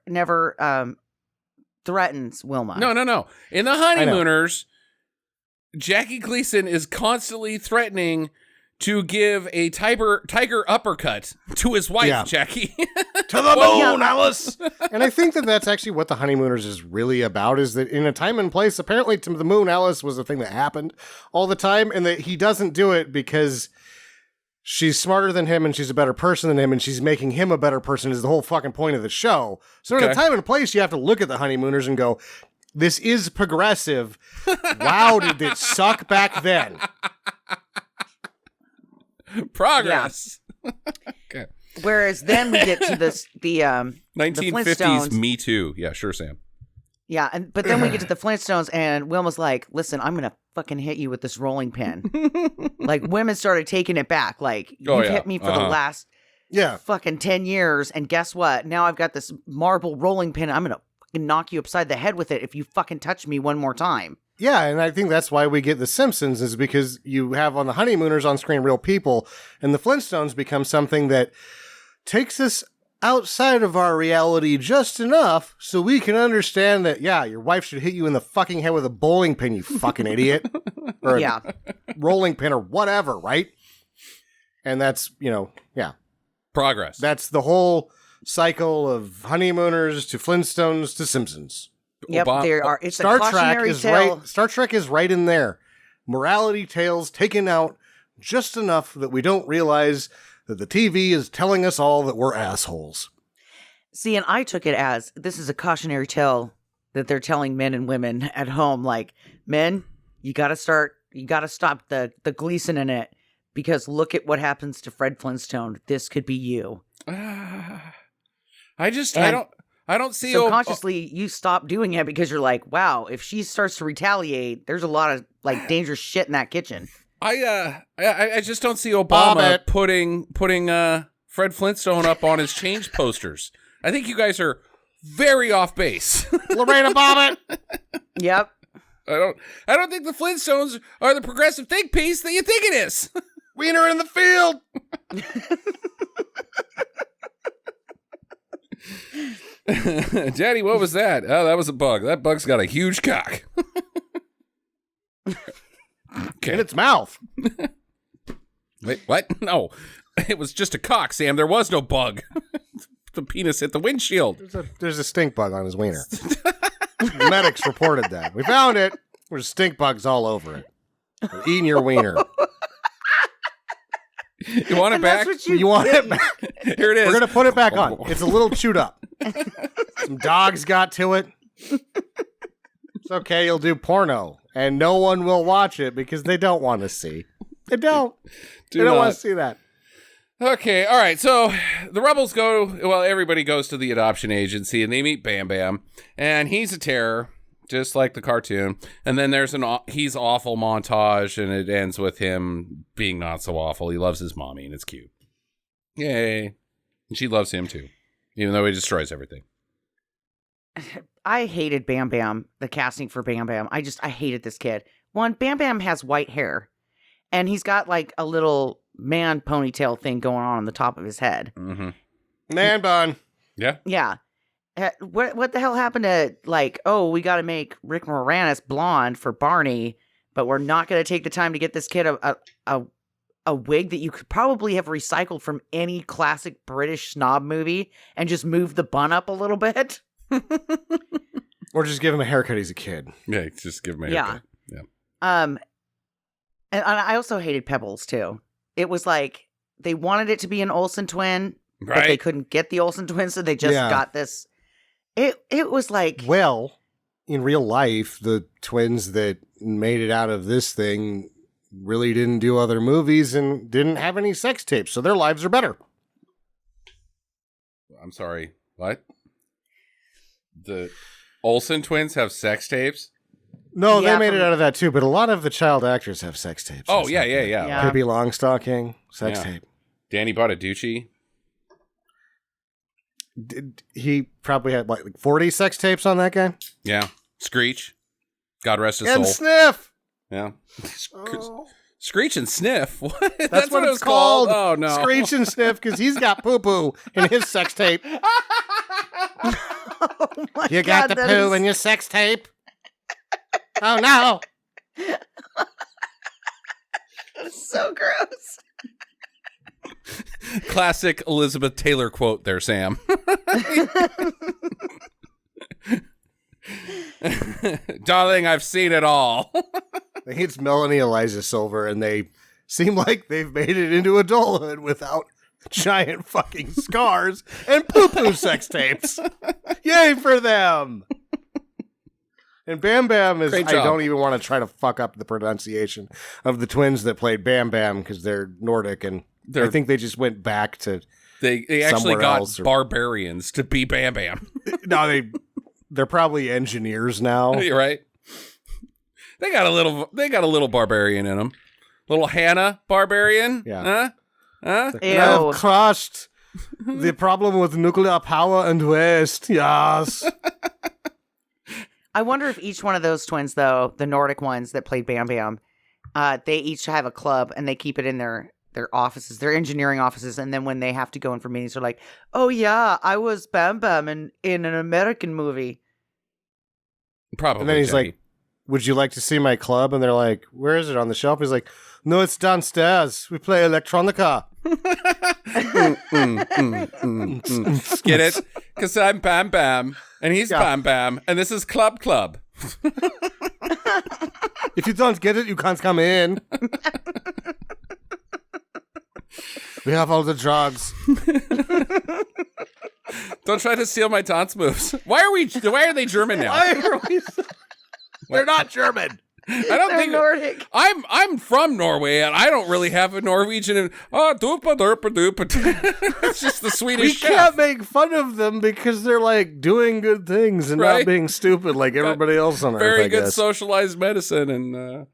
threatens Wilma. No. In the Honeymooners, Jackie Gleason is constantly threatening to give a tiger uppercut to his wife, Jackie. To the moon, Alice! And I think that that's actually what the Honeymooners is really about, is that in a time and place, apparently to the moon, Alice was a thing that happened all the time, and that he doesn't do it because she's smarter than him and she's a better person than him and she's making him a better person is the whole fucking point of the show. So in a time and place, you have to look at the Honeymooners and go, this is progressive. Wow, did it suck back then? Progress. Yeah. Okay. Whereas then we get to the 1950s Me Too. Yeah, sure, Sam. Yeah, but then we get to the Flintstones, and Wilma's like, listen, I'm going to fucking hit you with this rolling pin. Like, women started taking it back. Like, you've hit me for the last fucking 10 years, and guess what? Now I've got this marble rolling pin. I'm going to fucking knock you upside the head with it if you fucking touch me one more time. Yeah, and I think that's why we get The Simpsons, is because you have on the Honeymooners on screen real people, and the Flintstones become something that takes us outside of our reality just enough so we can understand that, yeah, your wife should hit you in the fucking head with a bowling pin, you fucking idiot. Or a rolling pin or whatever, right? And that's, yeah. Progress. That's the whole cycle of Honeymooners to Flintstones to Simpsons. Yep, there are. It's Star a cautionary Trek is tale. right. Star Trek is right in there. Morality tales taken out just enough that we don't realize that the TV is telling us all that we're assholes. See, and I took it as this is a cautionary tale that they're telling men and women at home, like, men, you got to stop the Gleason in it, because look at what happens to Fred Flintstone. This could be you. I don't see. Subconsciously, you stop doing it because you're like, wow, if she starts to retaliate, there's a lot of like dangerous shit in that kitchen. I just don't see Obama putting Fred Flintstone up on his change posters. I think you guys are very off base. Lorena Bobbitt. Yep. I don't think the Flintstones are the progressive think piece that you think it is. Wiener in the field. Daddy, what was that? Oh, that was a bug. That bug's got a huge cock. In its mouth. Wait, what? No, it was just a cock, Sam. There was no bug. The penis hit the windshield. There's a stink bug on his wiener. Medics reported that. We found it. There's stink bugs all over it. They're eating your wiener. You want it back? You want it back? Here it is. We're going to put it back on. It's a little chewed up. Some dogs got to it. It's okay. You'll do porno. And no one will watch it because they don't want to see. They don't. They don't want to see that. Okay, all right. So the rebels everybody goes to the adoption agency and they meet Bam Bam. And he's a terror, just like the cartoon. And then there's he's awful montage, and it ends with him being not so awful. He loves his mommy, and it's cute. Yay. And she loves him too, even though he destroys everything. I hated Bam Bam, the casting for Bam Bam. I hated this kid. One, Bam Bam has white hair, and he's got like a little man ponytail thing going on the top of his head. Mm-hmm. Man bun. Yeah. Yeah. What the hell happened to, like, oh, we got to make Rick Moranis blonde for Barney, but we're not going to take the time to get this kid a wig that you could probably have recycled from any classic British snob movie and just move the bun up a little bit? Or just give him a haircut. He's a kid. Yeah, just give him a haircut. Yeah. And I also hated Pebbles too. It was like they wanted it to be an Olsen twin, right, but they couldn't get the Olsen twins, so they just got this. It was like, well, in real life, the twins that made it out of this thing really didn't do other movies and didn't have any sex tapes, so their lives are better. I'm sorry. What? The Olsen twins have sex tapes? No, they made it out of that too, but a lot of the child actors have sex tapes. Oh, yeah. Pippi Longstocking, sex tape. Danny Bottaducci. He probably had like 40 sex tapes on that guy? Yeah. Screech. God rest his soul. And Sniff! Yeah. Screech and Sniff? What? That's what it's called. Oh, no. Screech and Sniff, because he's got poo-poo in his sex tape. oh my You got God, the poo in your sex tape? Oh, no. That's so gross. Classic Elizabeth Taylor quote there, Sam. Darling, I've seen it all. I think it's Melanie Eliza Silver, and they seem like they've made it into adulthood without giant fucking scars and poo-poo sex tapes. Yay for them! And Bam Bam is, I don't even want to try to fuck up the pronunciation of the twins that played Bam Bam because they're Nordic, and I think they just went back to They actually got barbarians to be Bam Bam. No, they're probably engineers now. You're right. They got a little barbarian in them. Little Hannah barbarian. Yeah. Huh? I have crushed the problem with nuclear power and waste. Yes. I wonder if each one of those twins, though, the Nordic ones that played Bam Bam, they each have a club and they keep it in their offices, their engineering offices, and then when they have to go in for meetings, they're like, "Oh yeah, I was Bam Bam in an American movie." Probably. And then he's Jackie. like, "Would you like to see my club?" And they're like, "Where is it, on the shelf?" He's like, "No, it's downstairs. We play electronica." Get it? Because I'm Bam Bam, and he's Bam Bam, and this is Club. If you don't get it, you can't come in. We have all the drugs. Don't try to steal my dance moves. Why are they German now? They're not German. I don't They're think Nordic. I'm from Norway, and I don't really have a Norwegian. Doopa derpa doopa. It's just the Swedish. We chef. can't make fun of them because they're like doing good things and Right. not being stupid like everybody else on Earth. Very I good guess. socialized medicine and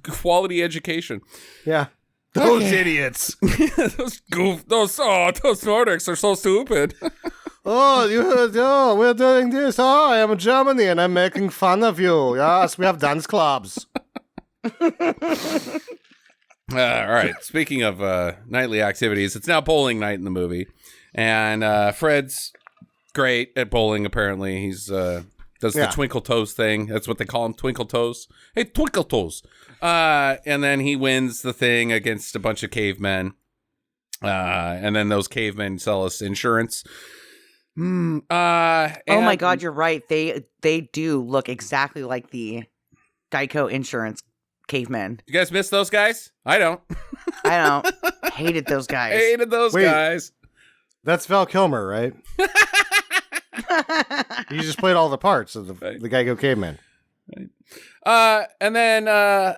quality education. Yeah. Those idiots. those Nordics are so stupid. We're doing this. Oh, I am in Germany and I'm making fun of you. Yes, we have dance clubs. All right. Speaking of nightly activities, it's now bowling night in the movie, and Fred's great at bowling. Apparently, he's does the twinkle toes thing. That's what they call him, twinkle toes. Hey, twinkle toes. And then he wins the thing against a bunch of cavemen, and then those cavemen sell us insurance. Oh my God, you're right. They do look exactly like the Geico insurance cavemen. You guys miss those guys? I don't. I don't. Hated those guys. Hated those guys. That's Val Kilmer, right? He just played all the parts of the Geico caveman. And then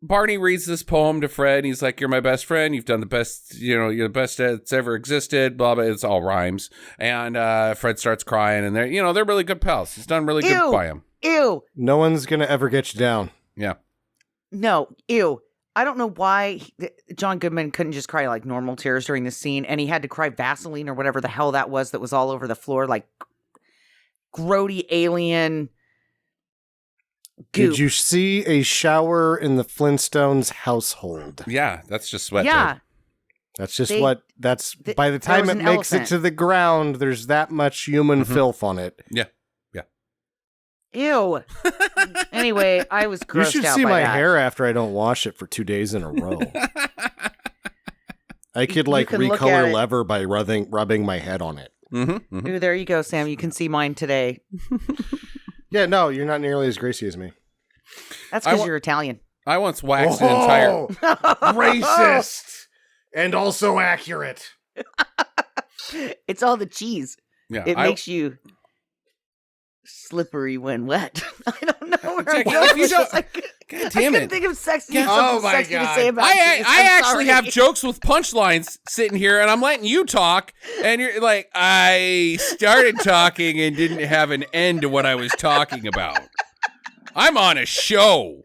Barney reads this poem to Fred. And he's like, "You're my best friend. You've done the best, you're the best that's ever existed." Blah, blah. It's all rhymes. And Fred starts crying, and they're really good pals. He's done really good by him. Ew. No one's going to ever get you down. Yeah. No, ew. I don't know why John Goodman couldn't just cry like normal tears during this scene, and he had to cry Vaseline or whatever the hell that was all over the floor, like grody alien goop. Did you see a shower in the Flintstones household? Yeah, that's just sweat. Yeah. That's just by the time it makes it to the ground, there's that much human filth on it. Yeah. Ew. Anyway, I was grossed out by that. You should see my hair after I don't wash it for 2 days in a row. I could recolor leather by rubbing my head on it. Mm-hmm, mm-hmm. Ooh, there you go, Sam. You can see mine today. Yeah, no, you're not nearly as greasy as me. That's because you're Italian. I once waxed an entire... Racist! And also accurate. It's all the cheese. Yeah, It makes you slippery when wet. I don't know where Jackie, I'm if you going. don't- God I damn couldn't it. think of sexy. Oh my sexy to God. say about I cheese. I I'm actually sorry. have jokes with punchlines sitting here, and I'm letting you talk, and you're like, I started talking and didn't have an end to what I was talking about. I'm on a show.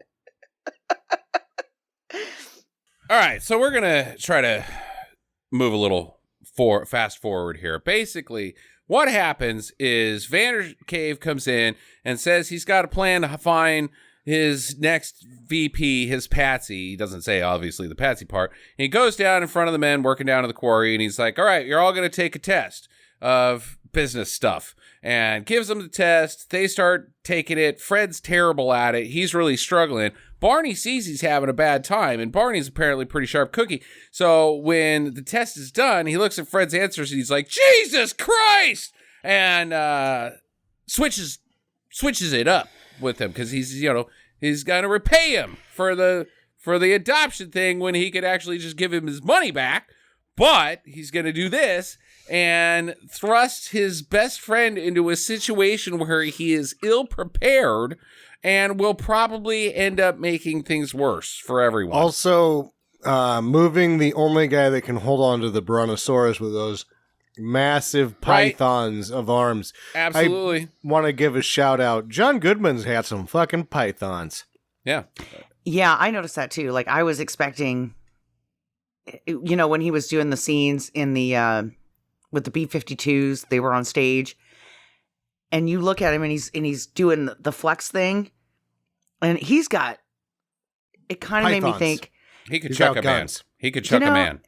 All right, so we're going to try to move a little fast forward here. Basically, what happens is Vander Cave comes in and says he's got a plan to find his next VP, his Patsy. He doesn't say, obviously, the Patsy part. And he goes down in front of the men working down at the quarry, and he's like, all right, you're all going to take a test of business stuff. And gives them the test. They start taking it. Fred's terrible at it. He's really struggling. Barney sees he's having a bad time, and Barney's apparently a pretty sharp cookie. So when the test is done, he looks at Fred's answers, and he's like, Jesus Christ! And switches it up with him, because he's going to repay him for the adoption thing when he could actually just give him his money back. But he's going to do this and thrust his best friend into a situation where he is ill-prepared and will probably end up making things worse for everyone. Also, moving the only guy that can hold on to the Brontosaurus with those massive pythons of arms. Absolutely. I want to give a shout out. John Goodman's had some fucking pythons. Yeah. Yeah, I noticed that too. Like, I was expecting, when he was doing the scenes in the with the B-52s, they were on stage, and you look at him and he's doing the flex thing, and he's got, it kind of made me think, He could He's chuck got a man. guns. He could chuck a man.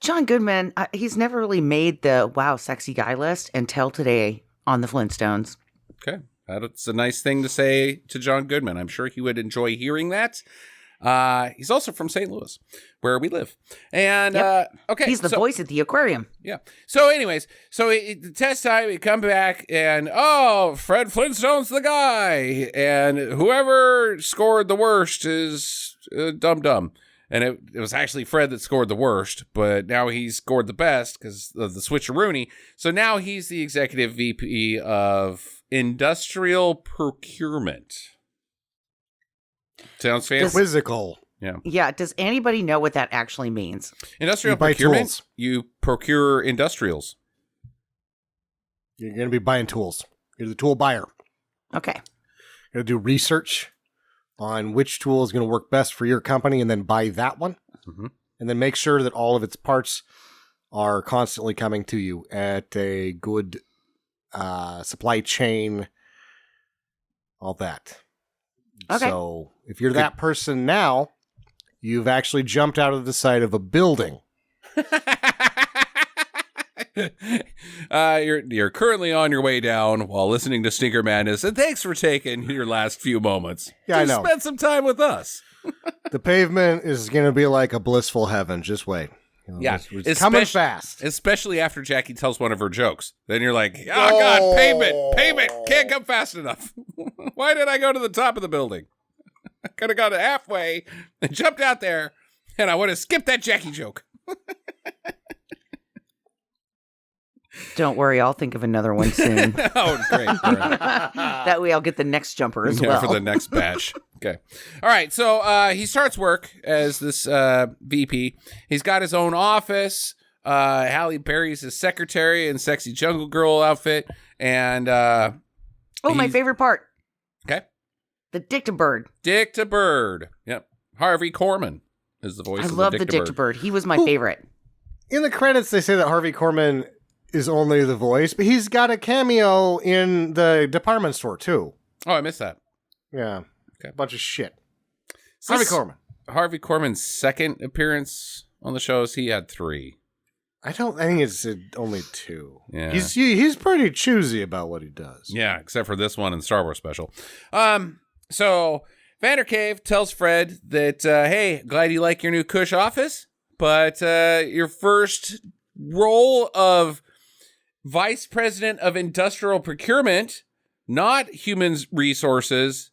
John Goodman, he's never really made the wow sexy guy list until today on the Flintstones. Okay. That's a nice thing to say to John Goodman. I'm sure he would enjoy hearing that. He's also from St. Louis, where we live. And, okay. He's the voice at the aquarium. Yeah. So anyways, the test time, we come back and, Fred Flintstone's the guy. And whoever scored the worst is dum-dum. And it was actually Fred that scored the worst, but now he scored the best because of the switcheroony. So now he's the executive VP of industrial procurement. Sounds fancy. Quizzical. Yeah. Yeah. Does anybody know what that actually means? Industrial You buy procurement. tools. You procure industrials. You're going to be buying tools. You're the tool buyer. Okay. You're going to do research on which tool is going to work best for your company and then buy that one. Mm-hmm. And then make sure that all of its parts are constantly coming to you at a good supply chain, all that. Okay. So if you're that person now, you've actually jumped out of the side of a building. You're currently on your way down while listening to Stinker Madness, and thanks for taking your last few moments. Yeah, I to know. Spend some time with us. The pavement is going to be like a blissful heaven. Just wait. You know, Yeah, it's coming fast. Especially after Jackie tells one of her jokes. Then you're like, oh God, pavement, can't come fast enough. Why did I go to the top of the building? I could have gone halfway and jumped out there, and I would have skipped that Jackie joke. Don't worry, I'll think of another one soon. Oh, great. That way I'll get the next jumper as well. For the next batch. Okay. All right. So he starts work as this VP. He's got his own office. Halle Berry's his secretary in sexy jungle girl outfit. And my favorite part. Okay. The Dick to Bird. Dick to Bird. Yep. Harvey Korman is the voice I of love the the Dick to Bird. He was my favorite. In the credits, they say that Harvey Korman is only the voice, but he's got a cameo in the department store, too. Oh, I missed that. Yeah. Okay. A bunch of shit. So Harvey this- Korman. Harvey Korman's second appearance on the shows, he had 3. I think it's only 2. Yeah. He's pretty choosy about what he does. Yeah, except for this one in the Star Wars special. So Vandercave tells Fred that, hey, glad you like your new cush office, but your first role of vice president of industrial procurement, not human resources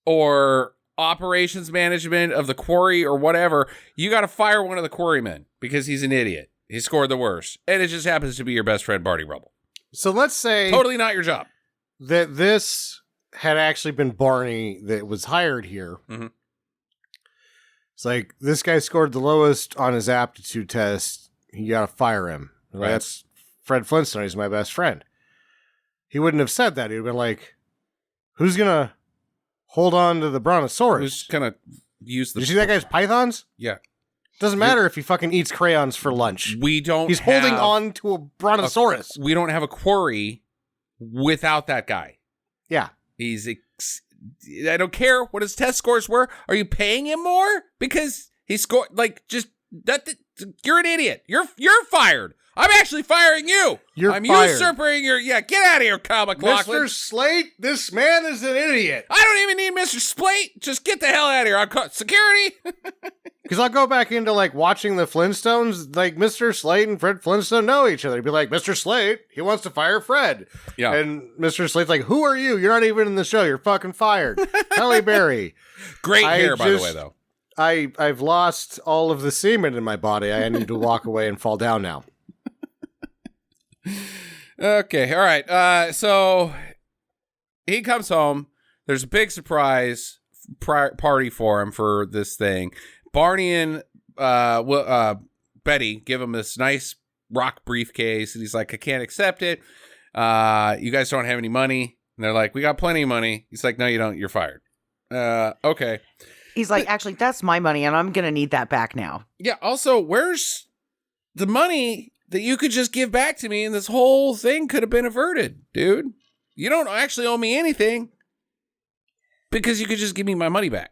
or operations management of the quarry or whatever, you got to fire one of the quarrymen because he's an idiot. He scored the worst. And it just happens to be your best friend, Barney Rubble. So let's say Totally not your job. that this had actually been Barney that was hired here. Mm-hmm. It's like, this guy scored the lowest on his aptitude test. You got to fire him. Right. That's Fred Flintstone. He's my best friend. He wouldn't have said that. He'd have been like, who's going to hold on to the brontosaurus? Who's going to use the... Did you see that guy's pythons? Yeah. Doesn't matter if he fucking eats crayons for lunch. We don't He's holding on to a brontosaurus. We don't have a quarry without that guy. Yeah. I don't care what his test scores were. Are you paying him more? Because he scored, you're an idiot. You're fired. I'm actually firing you. I'm fired. usurping your... Yeah, get out of here, Kyle MacLachlan. Mr. Slate, this man is an idiot. I don't even need Mr. Slate. Just get the hell out of here. I'm security. Because I'll go back into, watching the Flintstones. Mr. Slate and Fred Flintstone know each other. He'd be like, Mr. Slate, he wants to fire Fred. Yeah. And Mr. Slate's like, who are you? You're not even in the show. You're fucking fired. Halle Berry. Great hair, by the way, though. I've lost all of the semen in my body. I need to walk away and fall down now. Okay, all right. So he comes home. There's a big surprise party for him for this thing. Barney and Betty give him this nice rock briefcase, and he's like, I can't accept it. You guys don't have any money. And they're like, we got plenty of money. He's like, no, you don't. You're fired. Okay. He's like, actually, that's my money, and I'm going to need that back now. Yeah, also, where's the money that you could just give back to me, and this whole thing could have been averted, dude? You don't actually owe me anything because you could just give me my money back.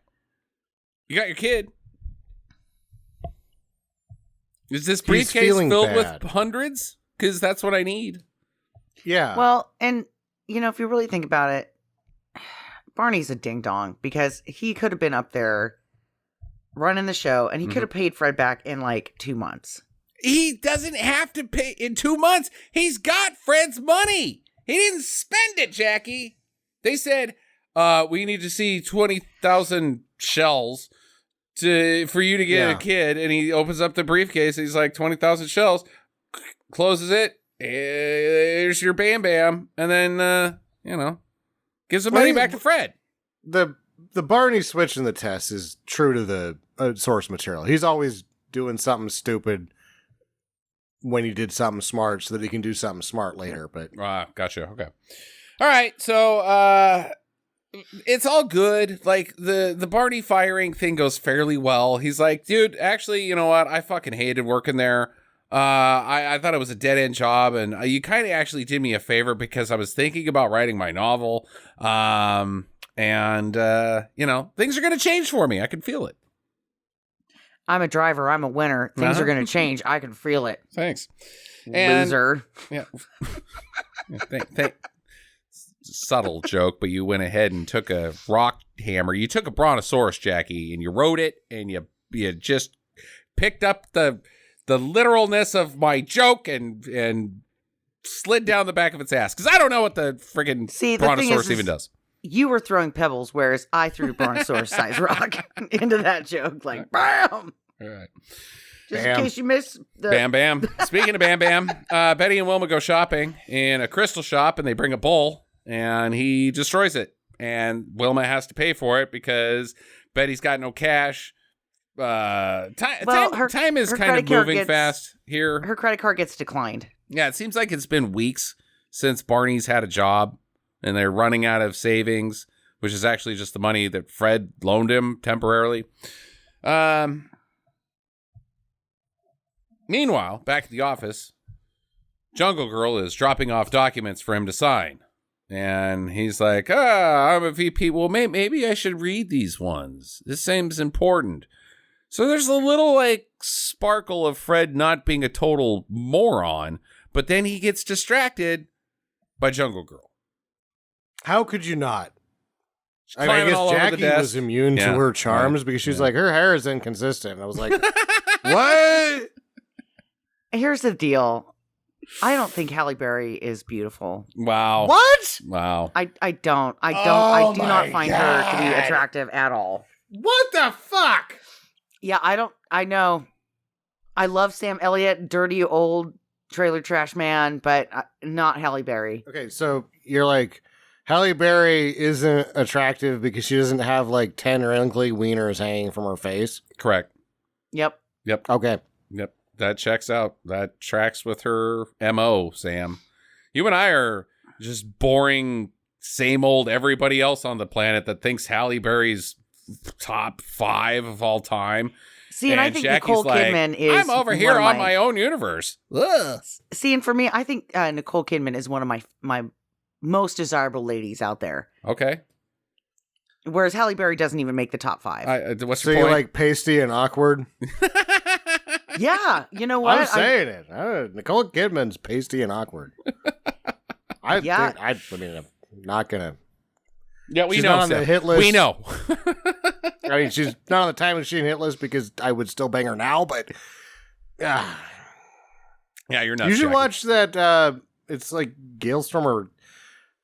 You got your kid. Is this He's briefcase feeling filled bad. with hundreds? Because that's what I need. Yeah. Well, and, if you really think about it, Barney's a ding-dong because he could have been up there running the show, and he could have paid Fred back in, 2 months. He doesn't have to pay in 2 months. He's got Fred's money. He didn't spend it, Jackie. They said, we need to see 20,000 shells for you to get a kid. And he opens up the briefcase. And he's like, 20,000 shells. Closes it. Here's your Bam Bam. And then, gives the money back to Fred. The Barney switch in the test is true to the source material. He's always doing something stupid when he did something smart so that he can do something smart later. But Gotcha. Okay. All right. So it's all good. Like the Barney firing thing goes fairly well. He's like, dude, actually, you know what? I fucking hated working there. I thought it was a dead end job, and you kind of actually did me a favor because I was thinking about writing my novel. And things are going to change for me. I can feel it. I'm a driver. I'm a winner. Things are going to change. I can feel it. Thanks. Loser. Yeah. Subtle joke, but you went ahead and took a rock hammer. You took a brontosaurus, Jackie, and you rode it, and you just picked up the literalness of my joke and slid down the back of its ass. Because I don't know what the friggin' brontosaurus even does. You were throwing pebbles, whereas I threw a brontosaurus-sized rock into that joke. Like, bam! All right. Just in case you missed the... Bam Bam. Speaking of Bam Bam, Betty and Wilma go shopping in a crystal shop, and they bring a bull, and he destroys it. And Wilma has to pay for it because Betty's got no cash. Time is kind of moving fast here. Her credit card gets declined. Yeah, it seems like it's been weeks since Barney's had a job, and they're running out of savings, which is actually just the money that Fred loaned him temporarily. Meanwhile, back at the office, Jungle Girl is dropping off documents for him to sign. And he's like, I'm a VP. Well, maybe I should read these ones. This seems important. So there's a little, sparkle of Fred not being a total moron, but then he gets distracted by Jungle Girl. how could you not? I Climbing guess all over the Jackie desk. was immune to her charms because she's like, her hair is inconsistent. And I was like, what? Here's the deal. I don't think Halle Berry is beautiful. Wow. What? Wow. I do not find her to be attractive at all. What the fuck? Yeah, I know. I love Sam Elliott, dirty old trailer trash man, but not Halle Berry. Okay, so you're like, Halle Berry isn't attractive because she doesn't have 10 wrinkly wieners hanging from her face? Correct. Yep. Okay. Yep. That checks out. That tracks with her MO, Sam. You and I are just boring, same old everybody else on the planet that thinks Halle Berry's top 5 of all time. See, and I think Jackie's Nicole Kidman is I'm over here on my own universe. Ugh. See, and for me, I think Nicole Kidman is one of my most desirable ladies out there. Okay. Whereas Halle Berry doesn't even make the top 5. What's So your you're point? like pasty and awkward? Yeah, you know what? I'm saying it. Nicole Kidman's pasty and awkward. I'm not gonna. Yeah, we she's know. not on the hit list. We know. I mean, she's not on the time machine hit list because I would still bang her now. But Yeah, you're not. You should watch that. It's like Galestorm or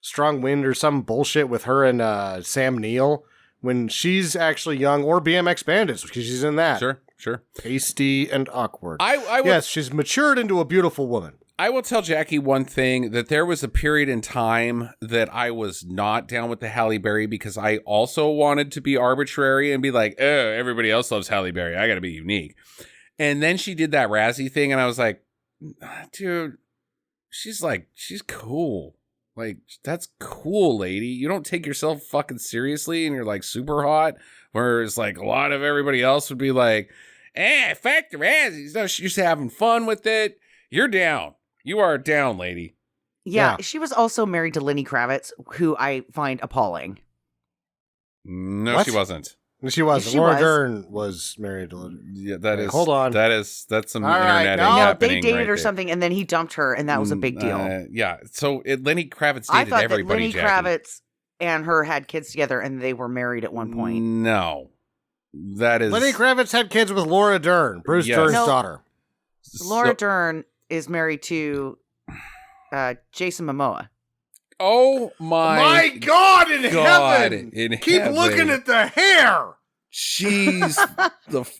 Strong Wind or some bullshit with her and Sam Neill when she's actually young, or BMX Bandits because she's in that. Sure. Pasty and awkward. I yes, she's matured into a beautiful woman. I will tell Jackie one thing, that there was a period in time that I was not down with the Halle Berry because I also wanted to be arbitrary and be like, oh, everybody else loves Halle Berry. I got to be unique. And then she did that Razzie thing and I was like, dude, she's cool. Like, that's cool, lady. You don't take yourself fucking seriously and you're super hot. Whereas a lot of everybody else would be like, fuck the Razzies. No, you're just having fun with it. You're down. You are down, lady. Yeah, she was also married to Lenny Kravitz, who I find appalling. No, What? she wasn't. She wasn't. She Laura was. Dern was married to. Yeah, that is. Hold on. That's some All right, internet no, happening. They dated right or there. something, and then he dumped her, and that was a big deal. Yeah. So Lenny Kravitz I dated thought that everybody. Lenny Jackie. Kravitz and her had kids together, and they were married at one point. No, that is Lenny Kravitz had kids with Laura Dern, Bruce Yes. Dern's No. daughter. Laura Dern is married to Jason Momoa. Oh my God in God! heaven! In Keep heaven. looking at the hair. Jeez,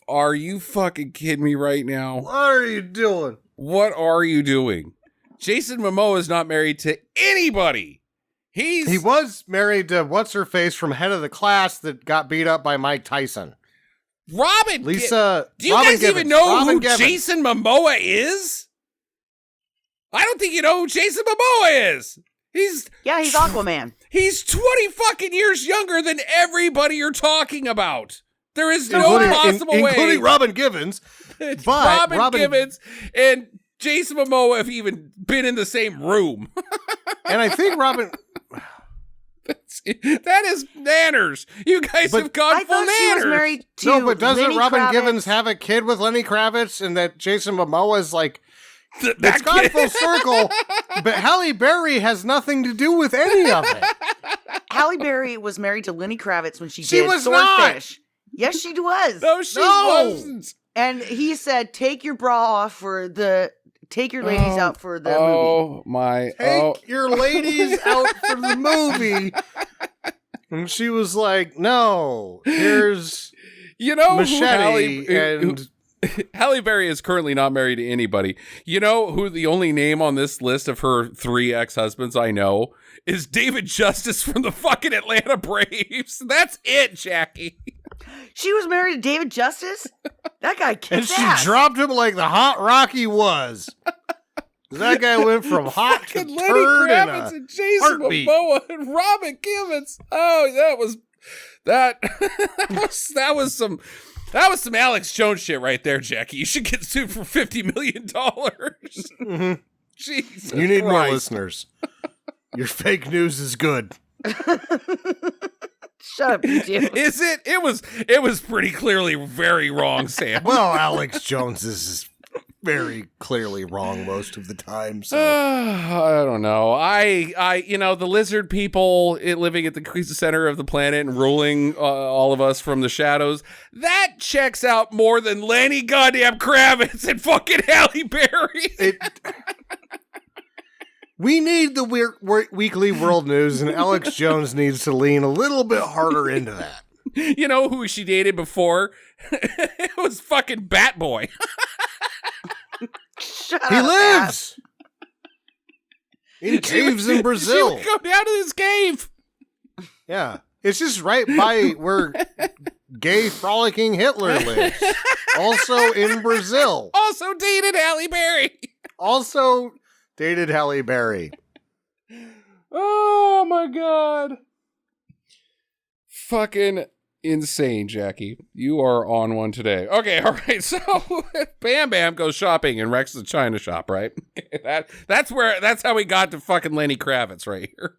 are you fucking kidding me right now? What are you doing? What are you doing? Jason Momoa is not married to anybody. He was married to what's her face from Head of the Class that got beat up by Mike Tyson. Robin. Lisa. Do you Robin guys Givens. even know Robin who Givens. Jason Momoa is? I don't think you know who Jason Momoa is. He's Aquaman. He's 20 fucking years younger than everybody you're talking about. There is no Including- possible way. including Robin Givens. But Robin Givens and Jason Momoa have even been in the same room. And I think Robin. That is nanners. You guys But have gone I full thought she was nanners. married to No, but doesn't Lenny Robin Kravitz. Givens have a kid with Lenny Kravitz, and that Jason Momoa is like? That It's gone kid- full circle, but Halle Berry has nothing to do with any of it. Halle Berry was married to Lenny Kravitz when she She did was not. Swordfish. Yes, she was. No, she No. wasn't. And he said, "Take your bra off take your ladies out for the movie." Oh my! Take your ladies out for the movie. And she was like, no, here's You know who Machete Halle, Halle Berry is currently not married to anybody. You know who the only name on this list of her 3 ex-husbands I know is David Justice from the fucking Atlanta Braves. That's it, Jackie. She was married to David Justice. That guy and kicked she ass. dropped him like the hot rock he was. That guy went from hot to Fucking turd Lenny in Kravitz a and Jason heartbeat. Momoa and Robin Givens. Oh, that was some Alex Jones shit right there, Jackie. You should get sued for $50 million. Mhm. Jesus You need more Christ. listeners. Your fake news is good. Shut up, you two. Is it? It was pretty clearly very wrong, Sam. Well, Alex Jones is very clearly wrong most of the time. So I don't know. The lizard people living at the center of the planet and ruling all of us from the shadows, that checks out more than Lenny goddamn Kravitz and fucking Halle Berry. We need the weekly world news, and Alex Jones needs to lean a little bit harder into that. You know who she dated before? It was fucking Bat Boy. Shut He up, lives in caves in Brazil. She would go down to this cave. Yeah. It's just right by where gay frolicking Hitler lives. Also in Brazil. Also dated Halle Berry. Also dated Halle Berry. Oh my god. Fucking insane, Jackie. You are on one today. Okay, all right. So Bam Bam goes shopping and wrecks the china shop, right? That's how we got to fucking Lenny Kravitz right here.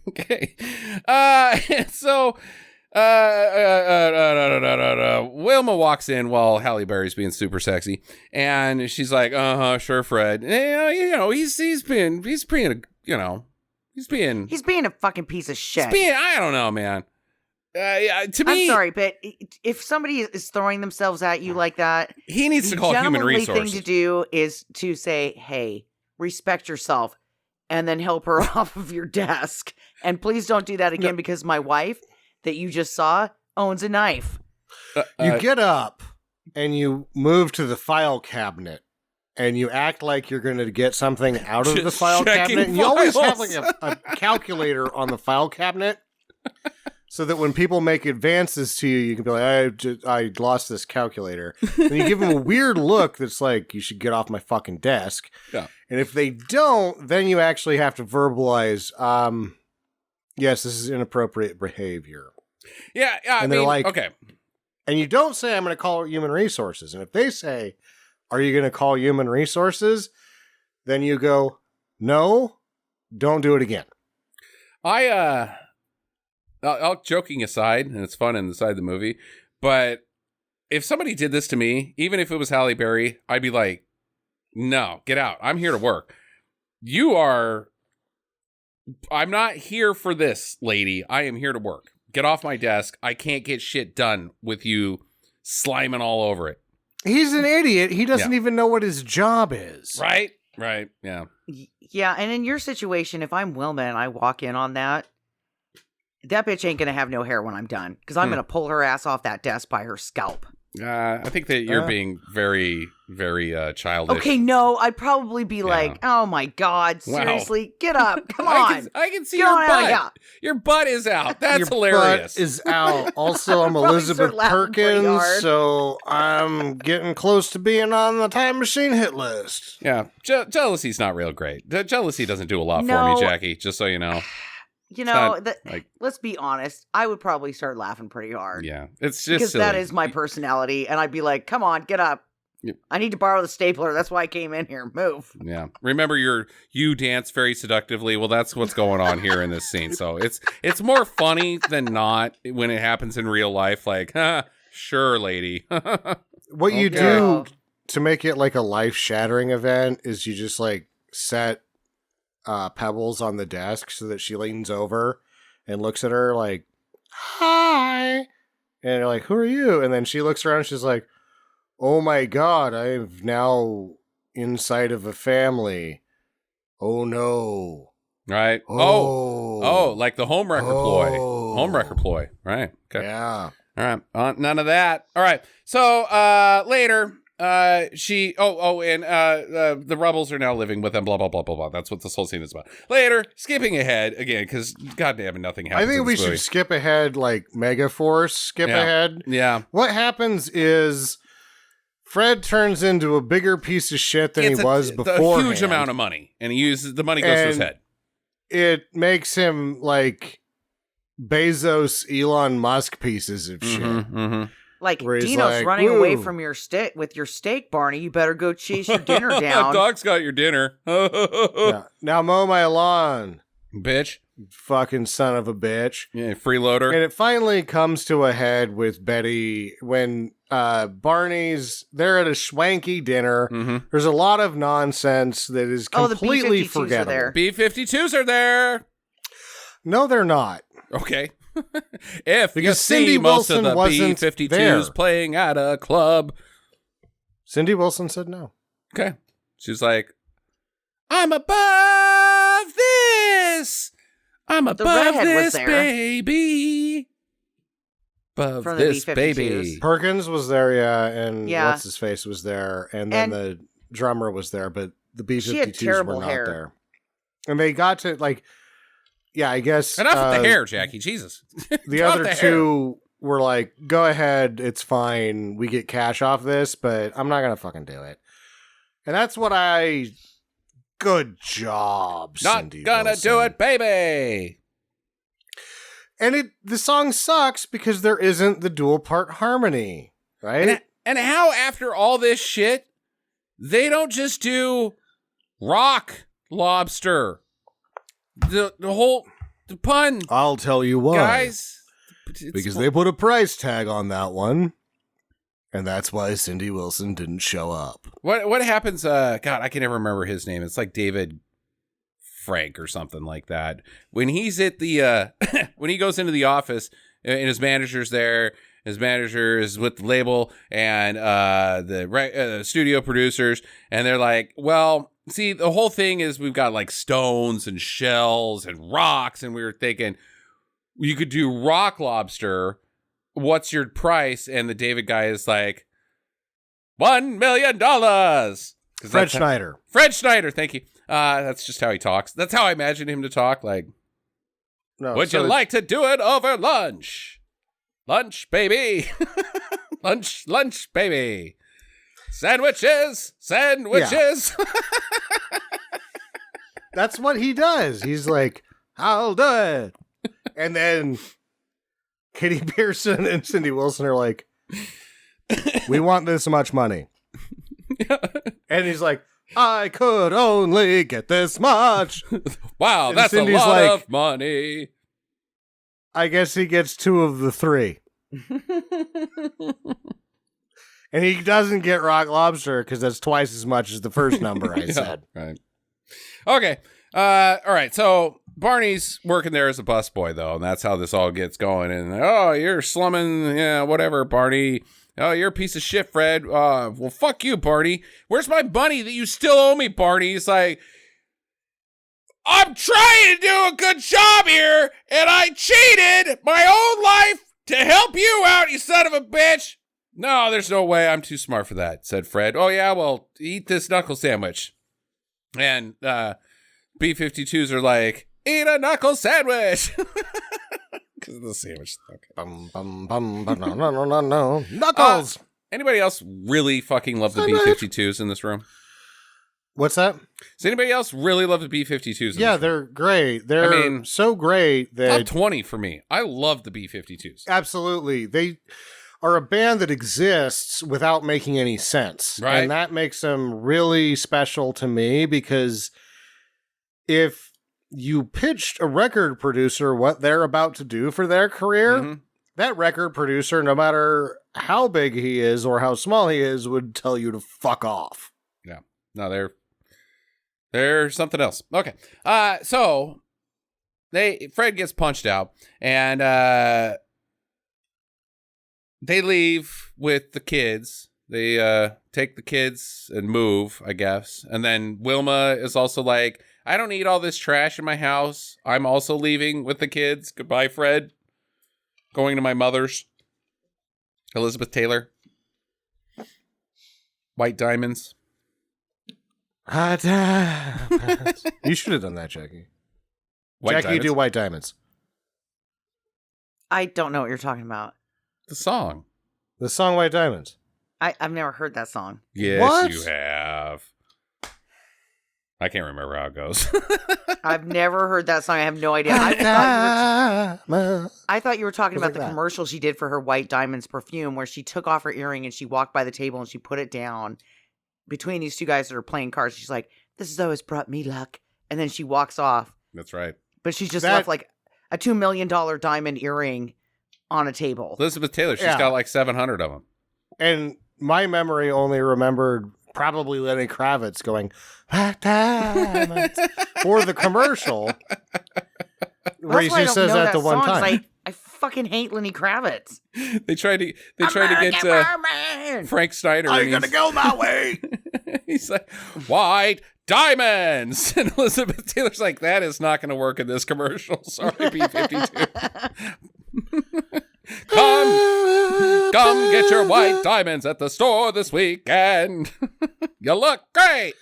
Okay. So Wilma walks in while Halle Berry's being super sexy, and she's like, sure, Fred. He's being a fucking piece of shit. I don't know, man. To me, I'm sorry, but if somebody is throwing themselves at you like that, he needs to the call human gentlemanly resources. thing to do is to say, "Hey, respect yourself," and then help her off of your desk. And please don't do that again, because my wife that you just saw owns a knife. You get up and you move to the file cabinet and you act like you're going to get something out of the Just file checking cabinet. And you always have files. like a calculator on the file cabinet so that when people make advances to you, you can be like, I lost this calculator. And you give them a weird look that's like, you should get off my fucking desk. Yeah. And if they don't, then you actually have to verbalize, yes, this is inappropriate behavior. Yeah, I And they're mean, like- okay. And you don't say, I'm going to call human resources. And if they say, are you going to call human resources? Then you go, no, don't do it again. I'll joking aside, and it's fun inside the movie, but if somebody did this to me, even if it was Halle Berry, I'd be like, no, get out. I'm here to work. I'm not here for this, lady. I am here to work. Get off my desk. I can't get shit done with you sliming all over it. He's an idiot. He doesn't even know what his job is. Right. Yeah. Yeah, and in your situation, if I'm Wilma and I walk in on that bitch ain't gonna have no hair when I'm done, because I'm gonna pull her ass off that desk by her scalp. I think that you're being very, very childish. Okay, no, I'd probably be like, oh my God, seriously, get up, come on. I can see your butt. Your butt is out. That's your hilarious. Butt is out. Also, I'm Elizabeth Perkins, so I'm getting close to being on the Time Machine hit list. Yeah, jealousy's not real great. Jealousy doesn't do a lot for me, Jackie, just so you know. You know, let's be honest. I would probably start laughing pretty hard. Yeah, it's just because silly. that is my personality, and I'd be like, "Come on, get up! Yep. I need to borrow the stapler. That's why I came in here. Move." Yeah, remember you dance very seductively. Well, that's what's going on here in this scene. So it's more funny than not when it happens in real life. Like, sure, lady. What you do to make it like a life-shattering event is you just like set pebbles on the desk so that she leans over and looks at her like, hi, and you're like, who are you? And then she looks around and she's like, oh my God, I'm now inside of a family. Oh no. Right. Oh, like the homewrecker ploy. Homewrecker ploy. Right. Okay. Yeah. All right. None of that. All right. So later, and the rebels are now living with them, blah, blah, blah, blah, blah. That's what this whole scene is about. Later, skipping ahead again, because goddamn, nothing happens. I think we should skip ahead, like Megaforce, ahead. Yeah. What happens is Fred turns into a bigger piece of shit than he was before. A huge amount of money, and he uses the money goes to his head. It makes him like Bezos, Elon Musk pieces of shit. Mm-hmm. Like, Dino's running away from your stick with your steak, Barney. You better go chase your dinner down. Dog's got your dinner. Yeah. Now mow my lawn. Bitch. Fucking son of a bitch. Yeah, freeloader. And it finally comes to a head with Betty when they're at a swanky dinner. Mm-hmm. There's a lot of nonsense that is completely forgettable. B-52s are there. No, they're not. Okay. If because you Cindy see most Wilson of the B-52s there. playing at a club. Cindy Wilson said no. Okay. She's like, I'm above this. I'm above this, baby. Above from this, the baby. Perkins was there, yeah, and what's-his-face was there, and then the drummer was there, but the B-52s were not there. And they got to, like... Yeah, I guess... Enough with the hair, Jackie. Jesus. The other two were like, go ahead, it's fine. We get cash off this, but I'm not going to fucking do it. And that's what Good job, Cindy Not gonna Wilson. do it, baby! And the song sucks because there isn't the dual part harmony, right? And how, after all this shit, they don't just do rock lobster... The pun. I'll tell you why. Guys. Because they put a price tag on that one. And that's why Cindy Wilson didn't show up. What happens? God, I can never remember his name. It's like David Frank or something like that. When he's at the, when he goes into the office and his manager's there, his manager is with the label and the studio producers. And they're like, well... See, the whole thing is we've got like stones and shells and rocks, and we were thinking you could do rock lobster. What's your price? And the David guy is like, $1 million. Fred Schneider. Fred Schneider, thank you. That's just how he talks. That's how I imagine him to talk. Like, would you like to do it over lunch? Lunch, baby. lunch, baby. Sandwiches. Yeah. That's what he does. He's like, I'll do it. And then Katie Pearson and Cindy Wilson are like, we want this much money. And he's like, I could only get this much. Wow, and that's Cindy's a lot like, of money. I guess he gets 2 of the 3. And he doesn't get rock lobster because that's twice as much as the first number I said. Right. Okay. All right. So Barney's working there as a busboy, though, and that's how this all gets going. And oh, you're slumming, yeah, whatever, Barney. Oh, you're a piece of shit, Fred. Well, fuck you, Barney. Where's my money that you still owe me, Barney? He's like, I'm trying to do a good job here, and I cheated my own life to help you out, you son of a bitch. No, there's no way. I'm too smart for that, said Fred. Oh, yeah, well, eat this knuckle sandwich. And B-52s are like, eat a knuckle sandwich. Because of the sandwich. Okay. No. Knuckles! Anybody else really fucking love the B-52s in this room? What's that? Does anybody else really love the B-52s? Yeah, they're great. They're so great that... Top 20 for me. I love the B-52s. Absolutely. They are a band that exists without making any sense. Right. And that makes them really special to me because if you pitched a record producer what they're about to do for their career, that record producer, no matter how big he is or how small he is, would tell you to fuck off. Yeah. No, they're something else. Okay. So Fred gets punched out and they leave with the kids. They take the kids and move, I guess. And then Wilma is also like, I don't need all this trash in my house. I'm also leaving with the kids. Goodbye, Fred. Going to my mother's. Elizabeth Taylor. White diamonds. You should have done that, Jackie. Jackie, you do white diamonds. I don't know what you're talking about. The song. The song White Diamonds. I've never heard that song. Yes, What? you have. I can't remember how it goes. I've never heard that song. I have no idea. I thought you were talking about the commercial she did for her White Diamonds perfume where she took off her earring and she walked by the table and she put it down between these two guys that are playing cards. She's like, this has always brought me luck. And then she walks off. That's right. But she's just left like a $2 million diamond earring on a table. Elizabeth Taylor, she's got like 700 of them. And my memory only remembered probably Lenny Kravitz going, White Diamonds, for the commercial. Where he just says that the one time. I fucking hate Lenny Kravitz. They tried to get Frank Snyder. I'm going to go my way. He's like, White Diamonds. And Elizabeth Taylor's like, that is not going to work in this commercial. Sorry, B-52. Come get your white diamonds at the store this weekend. You look great.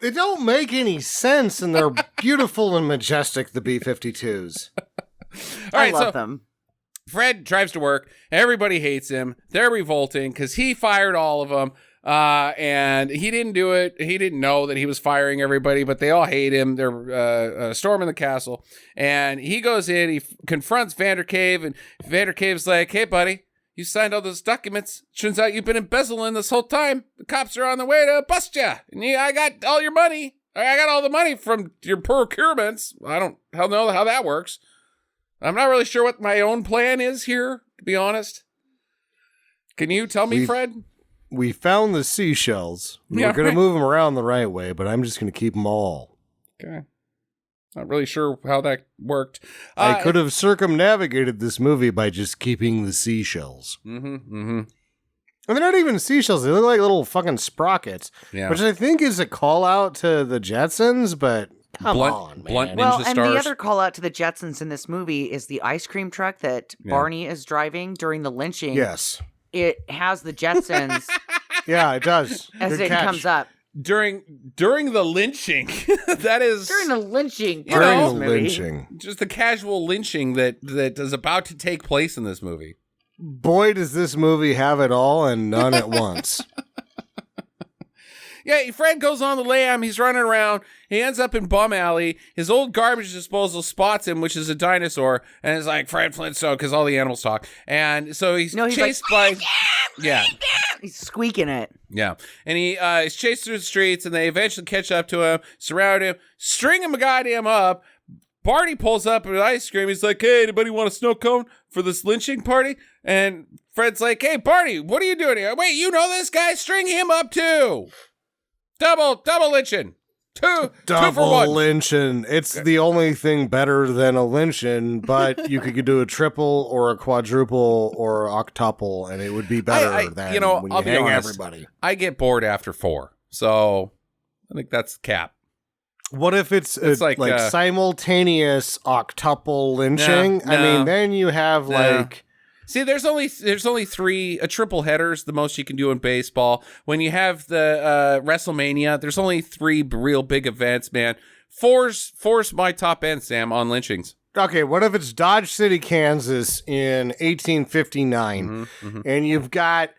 They don't make any sense, and they're beautiful and majestic, the B-52s. All right, I love them. Fred drives to work. Everybody hates him. They're revolting because he fired all of them. And he didn't do it. He didn't know that he was firing everybody, but they all hate him. They're storming the castle. And he goes in, he confronts Vandercave, and Vandercave's like, hey, buddy, you signed all those documents. Turns out you've been embezzling this whole time. The cops are on the way to bust you. And I got all your money. I got all the money from your procurements. I don't know how that works. I'm not really sure what my own plan is here, to be honest. Can you tell me, Fred? We found the seashells. We're going to move them around the right way, but I'm just going to keep them all. Okay. Not really sure how that worked. I could have circumnavigated this movie by just keeping the seashells. And they're not even seashells. They look like little fucking sprockets, which I think is a call out to the Jetsons, but come on, man. Blunt well, Ninja and Stars. the other call out to the Jetsons in this movie is the ice cream truck that Barney is driving during the lynching. Yes. It has the Jetsons. Yeah, it does. As it comes up. During the lynching. That is... During the lynching. During the lynching. Just the casual lynching that is about to take place in this movie. Boy, does this movie have it all and none at once. Yeah, Fred goes on the lam. He's running around. He ends up in Bum Alley. His old garbage disposal spots him, which is a dinosaur, and it's like Fred Flintstone because all the animals talk. And so he's chased by... Yeah. He's squeaking it. Yeah. And he's chased through the streets, and they eventually catch up to him, surround him, string him a goddamn up, Barney pulls up with ice cream. He's like, hey, anybody want a snow cone for this lynching party? And Fred's like, hey, Barney, what are you doing here? Wait, you know this guy? String him up too. Double lynching. Two for one. Lynching. It's the only thing better than a lynching, but you could do a triple or a quadruple or octuple, and it would be better than when you I'll be hang honest, everybody. I get bored after 4, so I think that's the cap. What if it's like simultaneous octuple lynching? No. I mean, then you have like... See, there's only 3 triple headers, the most you can do in baseball. When you have the WrestleMania, there's only 3 real big events, man. Four's my top end, Sam, on lynchings. Okay, what if it's Dodge City, Kansas in 1859, and you've got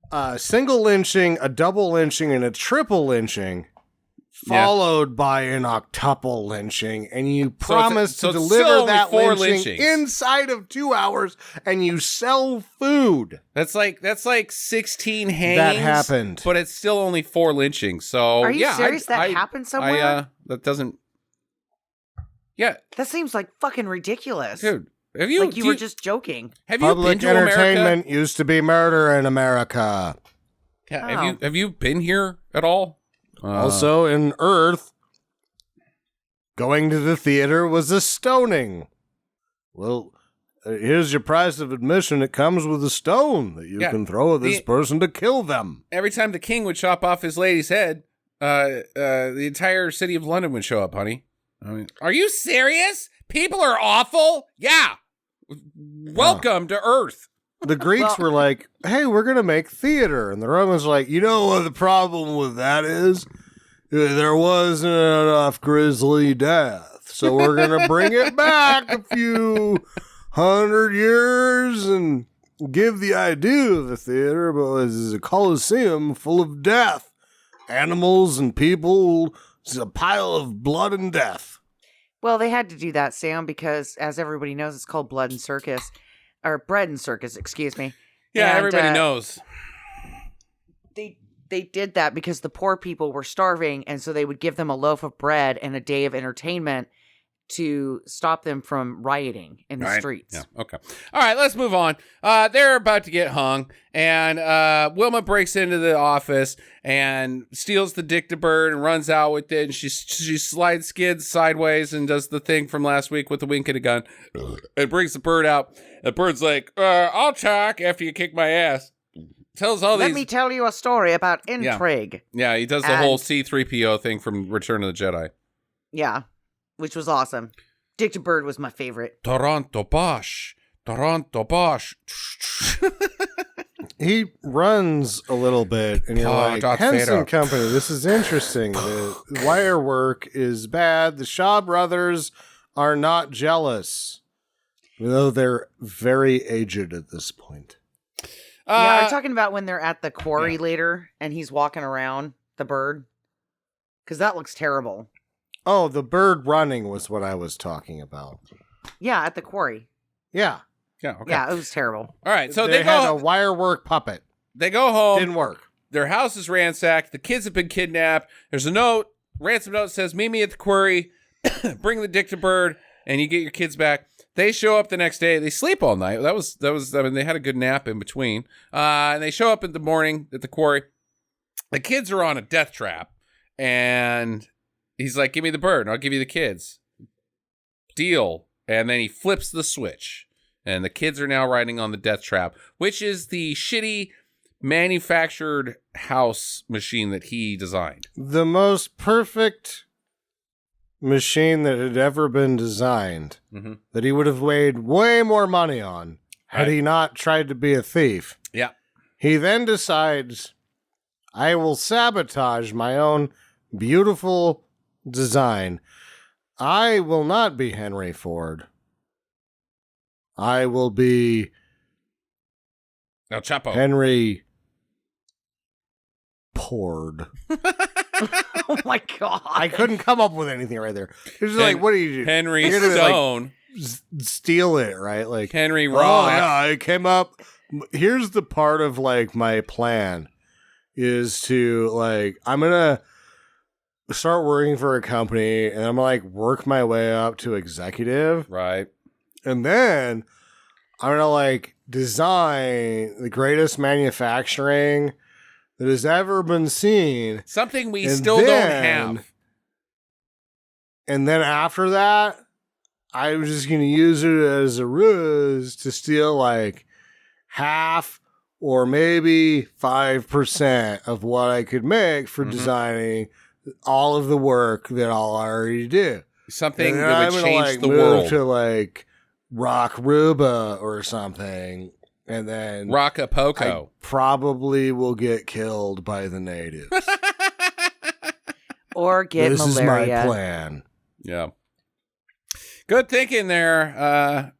a single lynching, a double lynching, and a triple lynching, followed by an octuple lynching, and you promise to deliver that lynching inside of 2 hours, and you sell food. That's like 16 hangings. That happened, but it's still only 4 lynchings. So are you serious? That happened somewhere? That doesn't. Yeah, that seems like fucking ridiculous, dude. Have you? You were just joking. Have you Public been to entertainment America? used to be murder in America. Yeah. Have you been here at all? Also, in Earth, going to the theater was a stoning. Well, here's your price of admission. It comes with a stone that you can throw at this person to kill them. Every time the king would chop off his lady's head, the entire city of London would show up, honey. I mean, are you serious? People are awful? Yeah. Welcome to Earth. The Greeks were like, hey, we're going to make theater. And the Romans were like, you know what the problem with that is? There wasn't enough grisly death. So we're going to bring it back a few 100 years and give the idea of the theater, but it's a coliseum full of death. Animals and people. It's a pile of blood and death. Well, they had to do that, Sam, because as everybody knows, it's called Blood and Circus. Or Bread and Circus, excuse me. Yeah, and everybody knows. They did that because the poor people were starving, and so they would give them a loaf of bread and a day of entertainment to stop them from rioting in the streets. Yeah, okay. All right, let's move on. They're about to get hung, and Wilma breaks into the office and steals the Dictabird and runs out with it, and she skids sideways and does the thing from last week with the wink and a gun and brings the bird out. The bird's like, I'll talk after you kick my ass. Tells all Let me tell you a story about intrigue. Yeah, he does the whole C-3PO thing from Return of the Jedi. Yeah, which was awesome. Dictabird was my favorite. Toronto Bosch. He runs a little bit, and you're like, Henson Company, this is interesting. The wire work is bad. The Shaw brothers are not jealous, though they're very aged at this point. Yeah, are you talking about when they're at the quarry later, and he's walking around, the bird? Because that looks terrible. Oh, the bird running was what I was talking about. Yeah, at the quarry. Yeah. Yeah, okay. Yeah, it was terrible. All right, so they had a wire work puppet. They go home. Didn't work. Their house is ransacked. The kids have been kidnapped. There's a note, ransom note says, meet me at the quarry, bring the Dictabird, and you get your kids back. They show up the next day. They sleep all night. That was. I mean, they had a good nap in between. And they show up in the morning at the quarry. The kids are on a death trap, and he's like, "Give me the bird, and I'll give you the kids." Deal. And then he flips the switch, and the kids are now riding on the death trap, which is the shitty manufactured house machine that he designed. The most perfect machine that had ever been designed, that he would have weighed way more money on had he not tried to be a thief. Yeah. He then decides, I will sabotage my own beautiful design. I will not be Henry Ford. I will be El Chapo. Henry Pord. Oh my God. I couldn't come up with anything right there. It was like, what do you do? Henry Stone. Steal it, right? Like Henry Rock. Rock. Oh, yeah, I came up. Here's the part of like my plan is to like, I'm going to start working for a company, and I'm gonna like work my way up to executive, Right. and then I'm gonna like design the greatest manufacturing that has ever been seen. Something we And still don't then- have. And then after that, I'm just going to use it as a ruse to steal like half or maybe 5% of what I could make for designing all of the work that I'll already do. Something And that I'm would gonna, change like, the move world. to like Rockruba or something. And then I Rockapoko. probably will get killed by the natives. Or get This malaria. is my plan. Yeah. Good thinking there,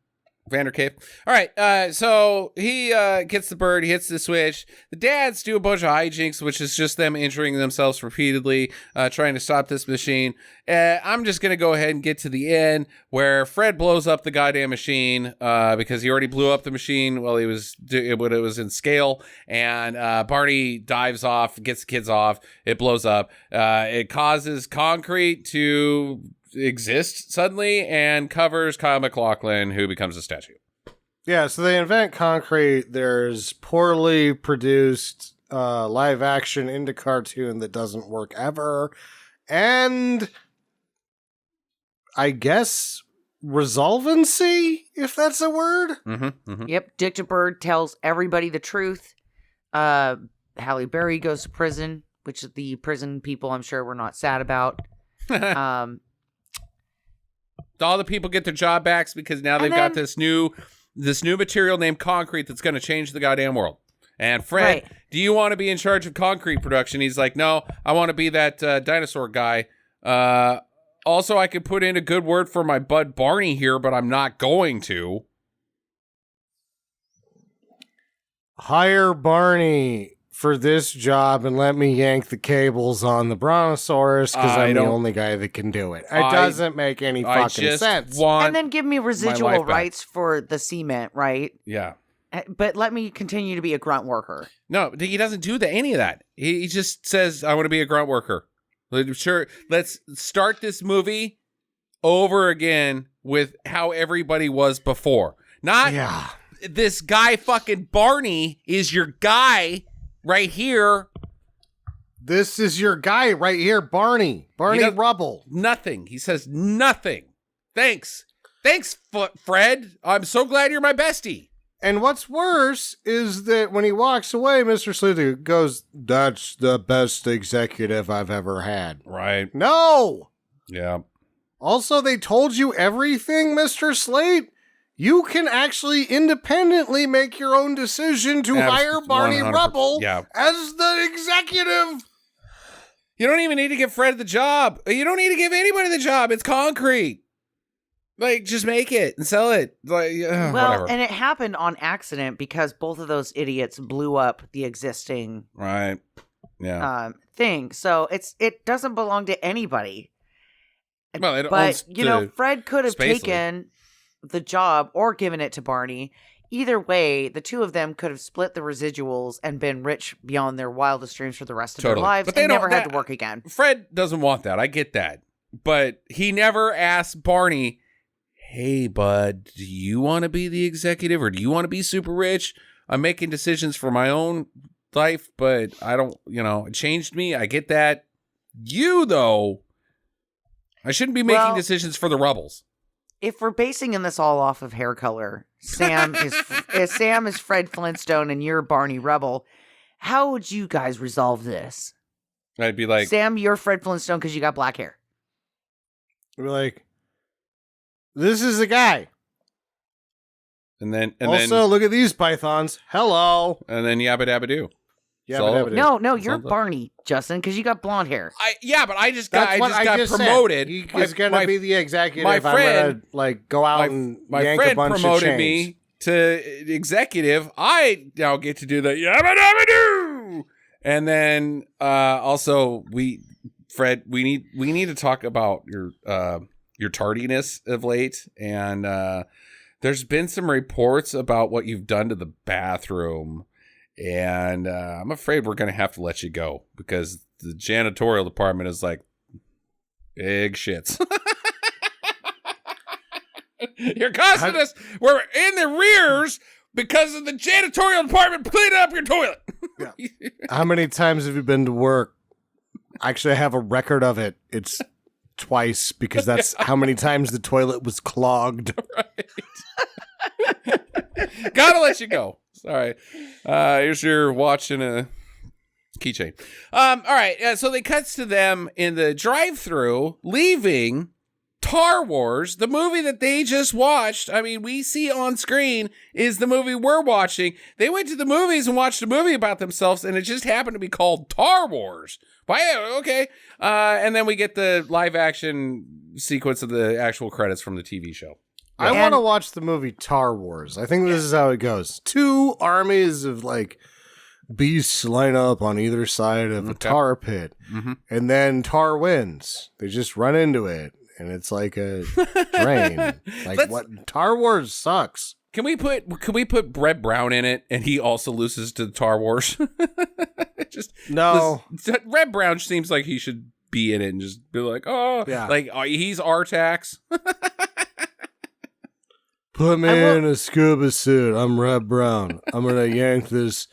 Vandercave. All right, so he gets the bird, he hits the switch. The dads do a bunch of hijinks, which is just them injuring themselves repeatedly, trying to stop this machine. I'm just going to go ahead and get to the end where Fred blows up the goddamn machine because he already blew up the machine while he was when it was in scale. And Barney dives off, gets the kids off. It blows up. It causes concrete to exist suddenly and covers Kyle MacLachlan, who becomes a statue. Yeah, so they invent concrete. There's poorly produced live action into cartoon that doesn't work ever. And I guess resolvency, if that's a word. Yep, Dick DeBird tells everybody the truth. Halle Berry goes to prison, which the prison people I'm sure were not sad about. All the people get their job backs because now they've got this new material named concrete that's going to change the goddamn world. And Fred, do you want to be in charge of concrete production? He's like, no, I want to be that dinosaur guy. Also, I could put in a good word for my bud Barney here, but I'm not going to. Hire Barney for this job and let me yank the cables on the Brontosaurus because I'm the only guy that can do it. It doesn't make any fucking sense. And then give me residual rights for the cement, right? Yeah. But let me continue to be a grunt worker. No, he doesn't do any of that. He just says, I want to be a grunt worker. Sure, let's start this movie over again with how everybody was before. Not this guy fucking Barney is your guy right here. This is your guy right here, Barney. Barney Rubble. Nothing. He says nothing. Thanks. Thanks, Fred. I'm so glad you're my bestie. And what's worse is that when he walks away, Mr. Sleuth goes, that's the best executive I've ever had. Right. No. Yeah. Also, they told you everything, Mr. Slate. You can actually independently make your own decision to hire Barney 100%. Rubble Yeah. as the executive. You don't even need to give Fred the job. You don't need to give anybody the job. It's concrete. Like, just make it and sell it. Like, whatever. And it happened on accident because both of those idiots blew up the existing thing. So it doesn't belong to anybody. Well, but Fred could have taken the job or given it to Barney. Either way, the two of them could have split the residuals and been rich beyond their wildest dreams for the rest of their lives, but they never had to work again. Fred doesn't want that. I get that. But he never asked Barney, hey, bud, do you want to be the executive or do you want to be super rich? I'm making decisions for my own life, but I don't, it changed me. I get that. You, though, I shouldn't be making decisions for the Rubbles. If we're basing this all off of hair color, Sam is Fred Flintstone and you're Barney Rubble. How would you guys resolve this? I'd be like, Sam, you're Fred Flintstone because you got black hair. I'd be like, this is the guy. And then look at these pythons. Hello. And then yabba dabba doo. No, you're Barney, Justin, because you got blonde hair. But I just got promoted. He is going to be the executive. My friend, I'm going to go out and my yank friend a bunch promoted of chains. me to executive. I now get to do the yabba dabba doo. And then also Fred, we need to talk about your tardiness of late, and there's been some reports about what you've done to the bathroom. And I'm afraid we're going to have to let you go because the janitorial department is like, Big shits. You're costing us. We're in the rears because of the janitorial department cleaning up your toilet. Yeah. How many times have you been to work? Actually, I have a record of it. It's twice because that's how many times the toilet was clogged. Right. Gotta let you go. Sorry. Here's your watch and a keychain. All right. So they cuts to them in the drive-thru leaving Tar Wars, the movie that they just watched. I mean, we see on screen is the movie we're watching. They went to the movies and watched a movie about themselves, and it just happened to be called Tar Wars. But yeah, okay. And then we get the live action sequence of the actual credits from the TV show. I want to watch the movie Tar Wars. I think this is how it goes. Two armies of like beasts line up on either side of a tar pit, and then Tar wins. They just run into it, and it's like a drain. Like what? Tar Wars sucks. Can we put Brett Brown in it, and he also loses to the Tar Wars? No. Red Brown seems like he should be in it and just be like, he's Artax. Put me in a scuba suit. I'm Red Brown. I'm going to yank this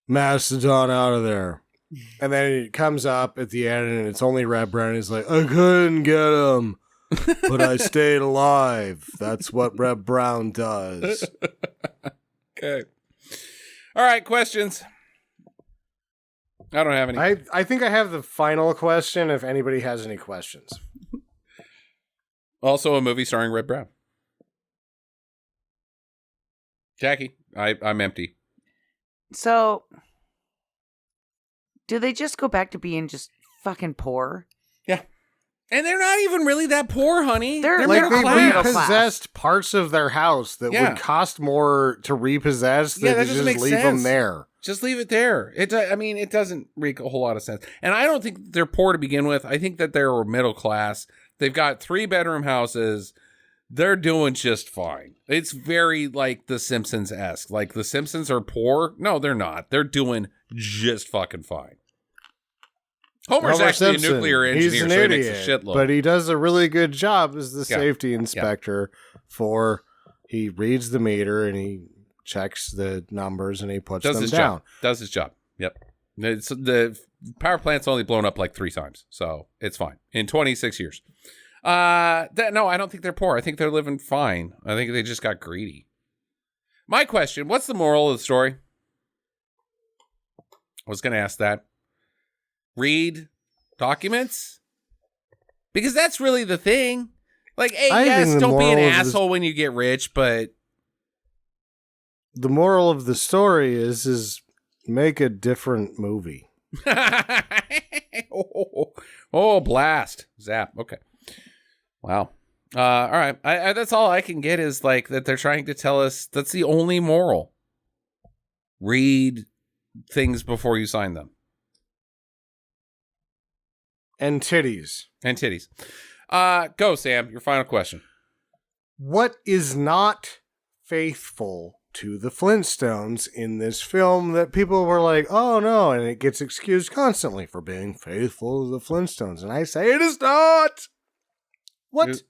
mastodon out of there. And then it comes up at the end and it's only Red Brown. He's like, I couldn't get him, but I stayed alive. That's what Red Brown does. Okay. All right, questions. I don't have any. I think I have the final question if anybody has any questions. Also a movie starring Red Brown. Jackie, I'm empty. So, do they just go back to being just fucking poor? Yeah. And they're not even really that poor, honey. They're like middle they class. repossessed parts of their house that would cost more to repossess than that to doesn't just make leave sense. them there. Just leave it there. It doesn't make a whole lot of sense. And I don't think they're poor to begin with. I think that they're middle class. They've got 3-bedroom houses. They're doing just fine. It's very like The Simpsons-esque. Like The Simpsons are poor. No, they're not. They're doing just fucking fine. Homer's actually Simpson, a nuclear engineer, he's an so idiot, he makes a shitload. but he does a really good job as the safety inspector he reads the meter and he checks the numbers and he puts them down. Does his job. Yep. The power plant's only blown up like 3 times, so it's fine. In 26 years. No, I don't think they're poor. I think they're living fine. I think they just got greedy. My question, what's the moral of the story? I was going to ask that. Read documents? Because that's really the thing. Like, hey, yes, don't be an asshole when you get rich, but... The moral of the story is make a different movie. oh, blast. Zap. Okay. Wow. All right. I that's all I can get is like that they're trying to tell us that's the only moral. Read things before you sign them. And titties. Go, Sam. Your final question. What is not faithful to the Flintstones in this film that people were like, oh no, and it gets excused constantly for being faithful to the Flintstones? And I say it is not. What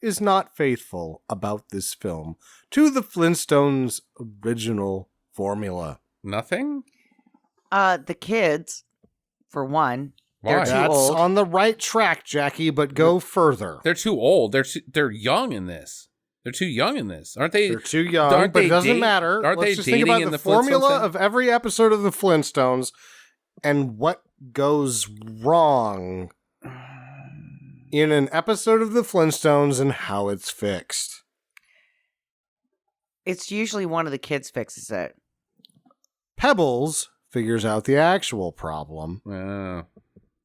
is not faithful about this film to the Flintstones' original formula? Nothing? The kids, for one. Why? That's old. on the right track, Jackie, but go further. They're too old. They're young in this. They're too young in this. Aren't they? They're too young, but it doesn't matter. Aren't Let's they just think dating about in the the formula Flintstones? of every episode of the Flintstones and what goes wrong in an episode of the Flintstones and how it's fixed. It's usually one of the kids fixes it. Pebbles figures out the actual problem. Oh.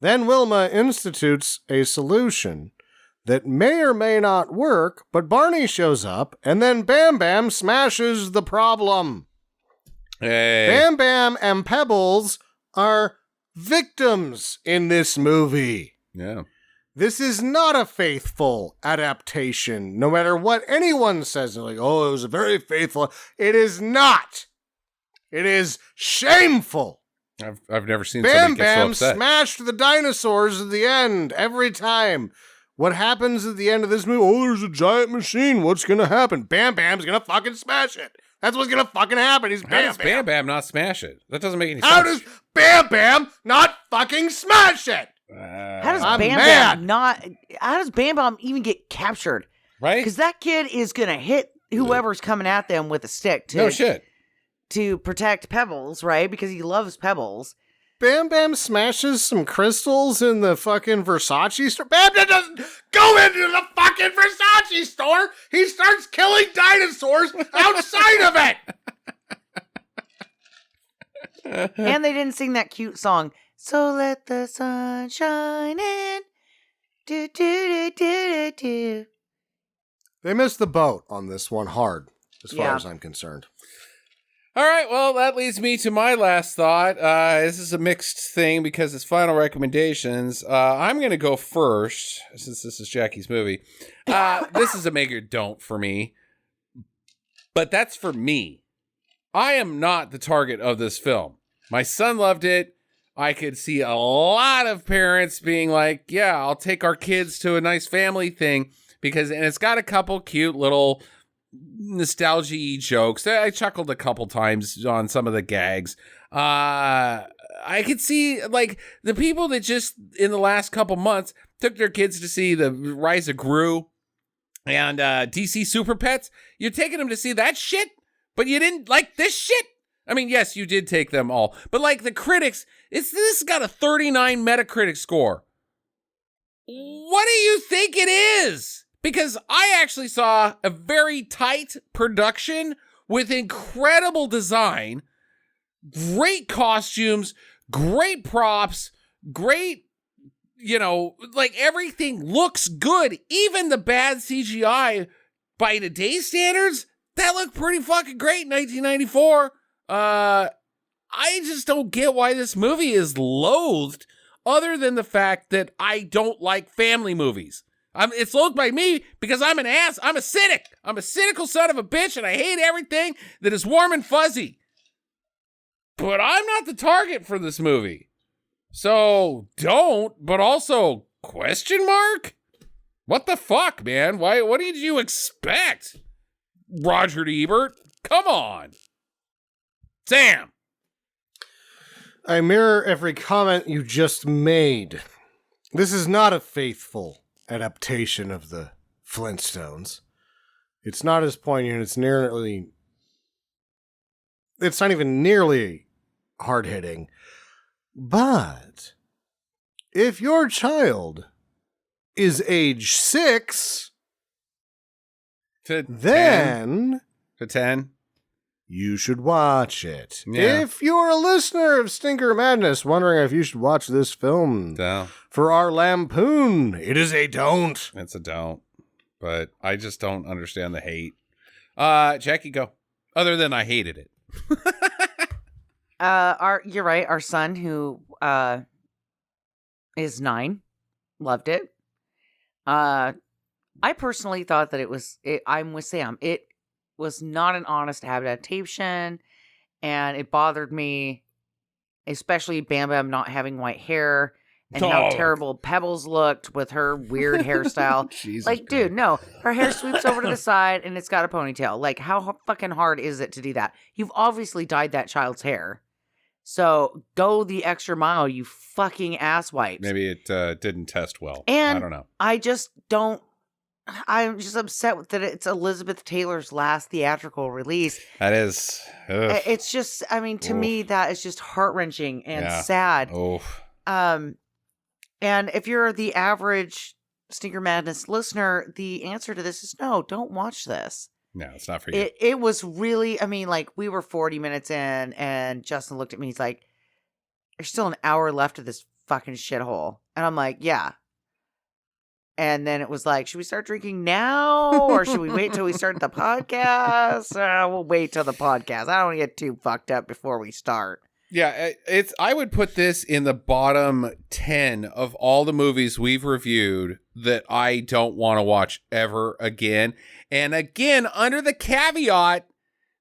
Then Wilma institutes a solution that may or may not work, but Barney shows up, and then Bam Bam smashes the problem. Hey. Bam Bam and Pebbles are victims in this movie. Yeah. This is not a faithful adaptation, no matter what anyone says. They're like, oh, it was a very faithful. It is not. It is shameful. I've never seen Bam somebody get so Bam upset. smashed the dinosaurs at the end every time. What happens at the end of this movie? Oh, there's a giant machine. What's going to happen? Bam Bam's going to fucking smash it. That's what's going to fucking happen. He's How Bam does Bam Bam not smash it? That doesn't make any How sense. does Bam Bam not fucking smash it? How does I'm Bam mad. Bam not? How does Bam Bam even get captured? Right? Because that kid is gonna hit whoever's coming at them with a stick No shit. to protect Pebbles, right? Because he loves Pebbles. Bam Bam smashes some crystals in the fucking Versace store. Bam Bam doesn't go into the fucking Versace store. He starts killing dinosaurs outside of it. And they didn't sing that cute song. So let the sun shine in. Do do do do do do. They missed the boat on this one hard, as far Yeah. as I'm concerned. All right, well, that leads me to my last thought. This is a mixed thing because it's final recommendations. I'm going to go first, since this is Jackie's movie. This is a make or don't for me, but that's for me. I am not the target of this film. My son loved it. I could see a lot of parents being like, yeah, I'll take our kids to a nice family thing, and it's got a couple cute little nostalgia jokes. I chuckled a couple times on some of the gags. I could see like the people that just in the last couple months took their kids to see the Rise of Gru and DC Super Pets. You're taking them to see that shit, but you didn't like this shit. I mean, yes, you did take them all, but like the critics, this got a 39 Metacritic score. What do you think it is? Because I actually saw a very tight production with incredible design, great costumes, great props, great, like everything looks good. Even the bad CGI by today's standards, that looked pretty fucking great in 1994. I just don't get why this movie is loathed other than the fact that I don't like family movies. It's loathed by me because I'm an ass. I'm a cynic. I'm a cynical son of a bitch, and I hate everything that is warm and fuzzy. But I'm not the target for this movie. So don't, but also question mark? What the fuck, man? What did you expect? Roger Ebert? Come on. Sam. I mirror every comment you just made. This is not a faithful adaptation of the Flintstones. It's not as poignant. It's not even nearly hard-hitting. But if your child is age 6, then to 10, you should watch it. Yeah. If you're a listener of Stinker Madness wondering if you should watch this film no, for our lampoon, it is a don't. it's a don't. But I just don't understand the hate. Jackie, go. Other than I hated it. You're right. Our son, who is 9, loved it. I personally thought that I'm with Sam. It was not an honest adaptation, and it bothered me, especially Bam Bam not having white hair and how terrible Pebbles looked with her weird hairstyle. Jesus like, Christ. dude, no, her hair sweeps over to the side and it's got a ponytail. Like, how fucking hard is it to do that? You've obviously dyed that child's hair. So go the extra mile, you fucking asswipes. Maybe it didn't test well. And I don't know. I'm just upset that it's Elizabeth Taylor's last theatrical release. That is. Ugh. It's just, I mean, to me, that is just heart-wrenching and Yeah. sad. Oof. And if you're the average Stinker Madness listener, the answer to this is no, don't watch this. No, it's not for you. It was really, I mean, like, we were 40 minutes in, and Justin looked at me, he's like, there's still an hour left of this fucking shithole. And I'm like, yeah. And then it was like, should we start drinking now? Or should we wait till we start the podcast? We'll wait till the podcast. I don't want to get too fucked up before we start. Yeah, I would put this in the bottom 10 of all the movies we've reviewed that I don't want to watch ever again. And again, under the caveat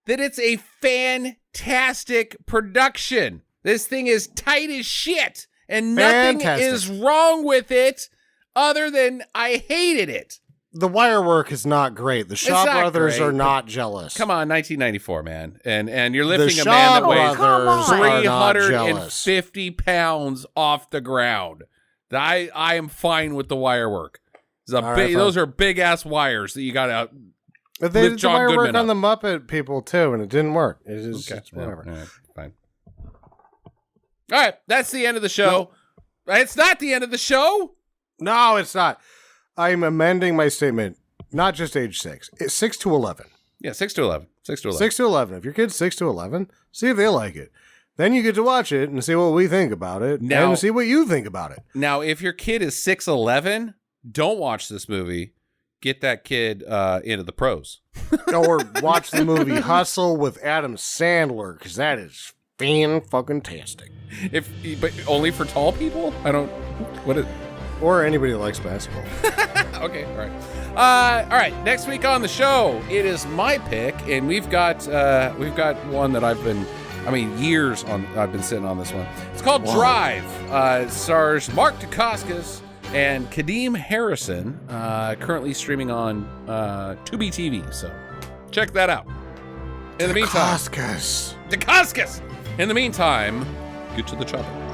that it's a fantastic production. This thing is tight as shit, and nothing Fantastic. is wrong with it other than I hated it. The wire work is not great. The Shaw not brothers great, are not jealous. Come on, 1994, man. And you're The lifting a man Shaw that weighs brothers are not jealous. 350 pounds off the ground. I am fine with the wire work. Those are big ass wires that you got to. But they did the John wire work Goodman on the Muppet people too, and it didn't work. It's just Okay. whatever. All right, fine. All right, that's the end of the show. It's not the end of the show. No, it's not. I'm amending my statement. Not just age 6. It's 6 to 11. Yeah, 6 to 11. 6 to 11. 6 to 11. If your kid's 6 to 11, see if they like it. Then you get to watch it and see what we think about it, Now- and see what you think about it. Now, if your kid is 6'11", don't watch this movie. Get that kid into the pros. Or watch the movie Hustle with Adam Sandler, because that is fan-fucking-tastic. But only for tall people? I don't. What is? Or anybody that likes basketball. Okay, all right. All right. Next week on the show, it is my pick, and we've got one that I've been sitting on this one. It's called Drive. It stars Mark Dacascos and Kadeem Harrison. Currently streaming on Tubi TV. So check that out. In the meantime, Dacascos. Dacascos. In the meantime, get to the chopper.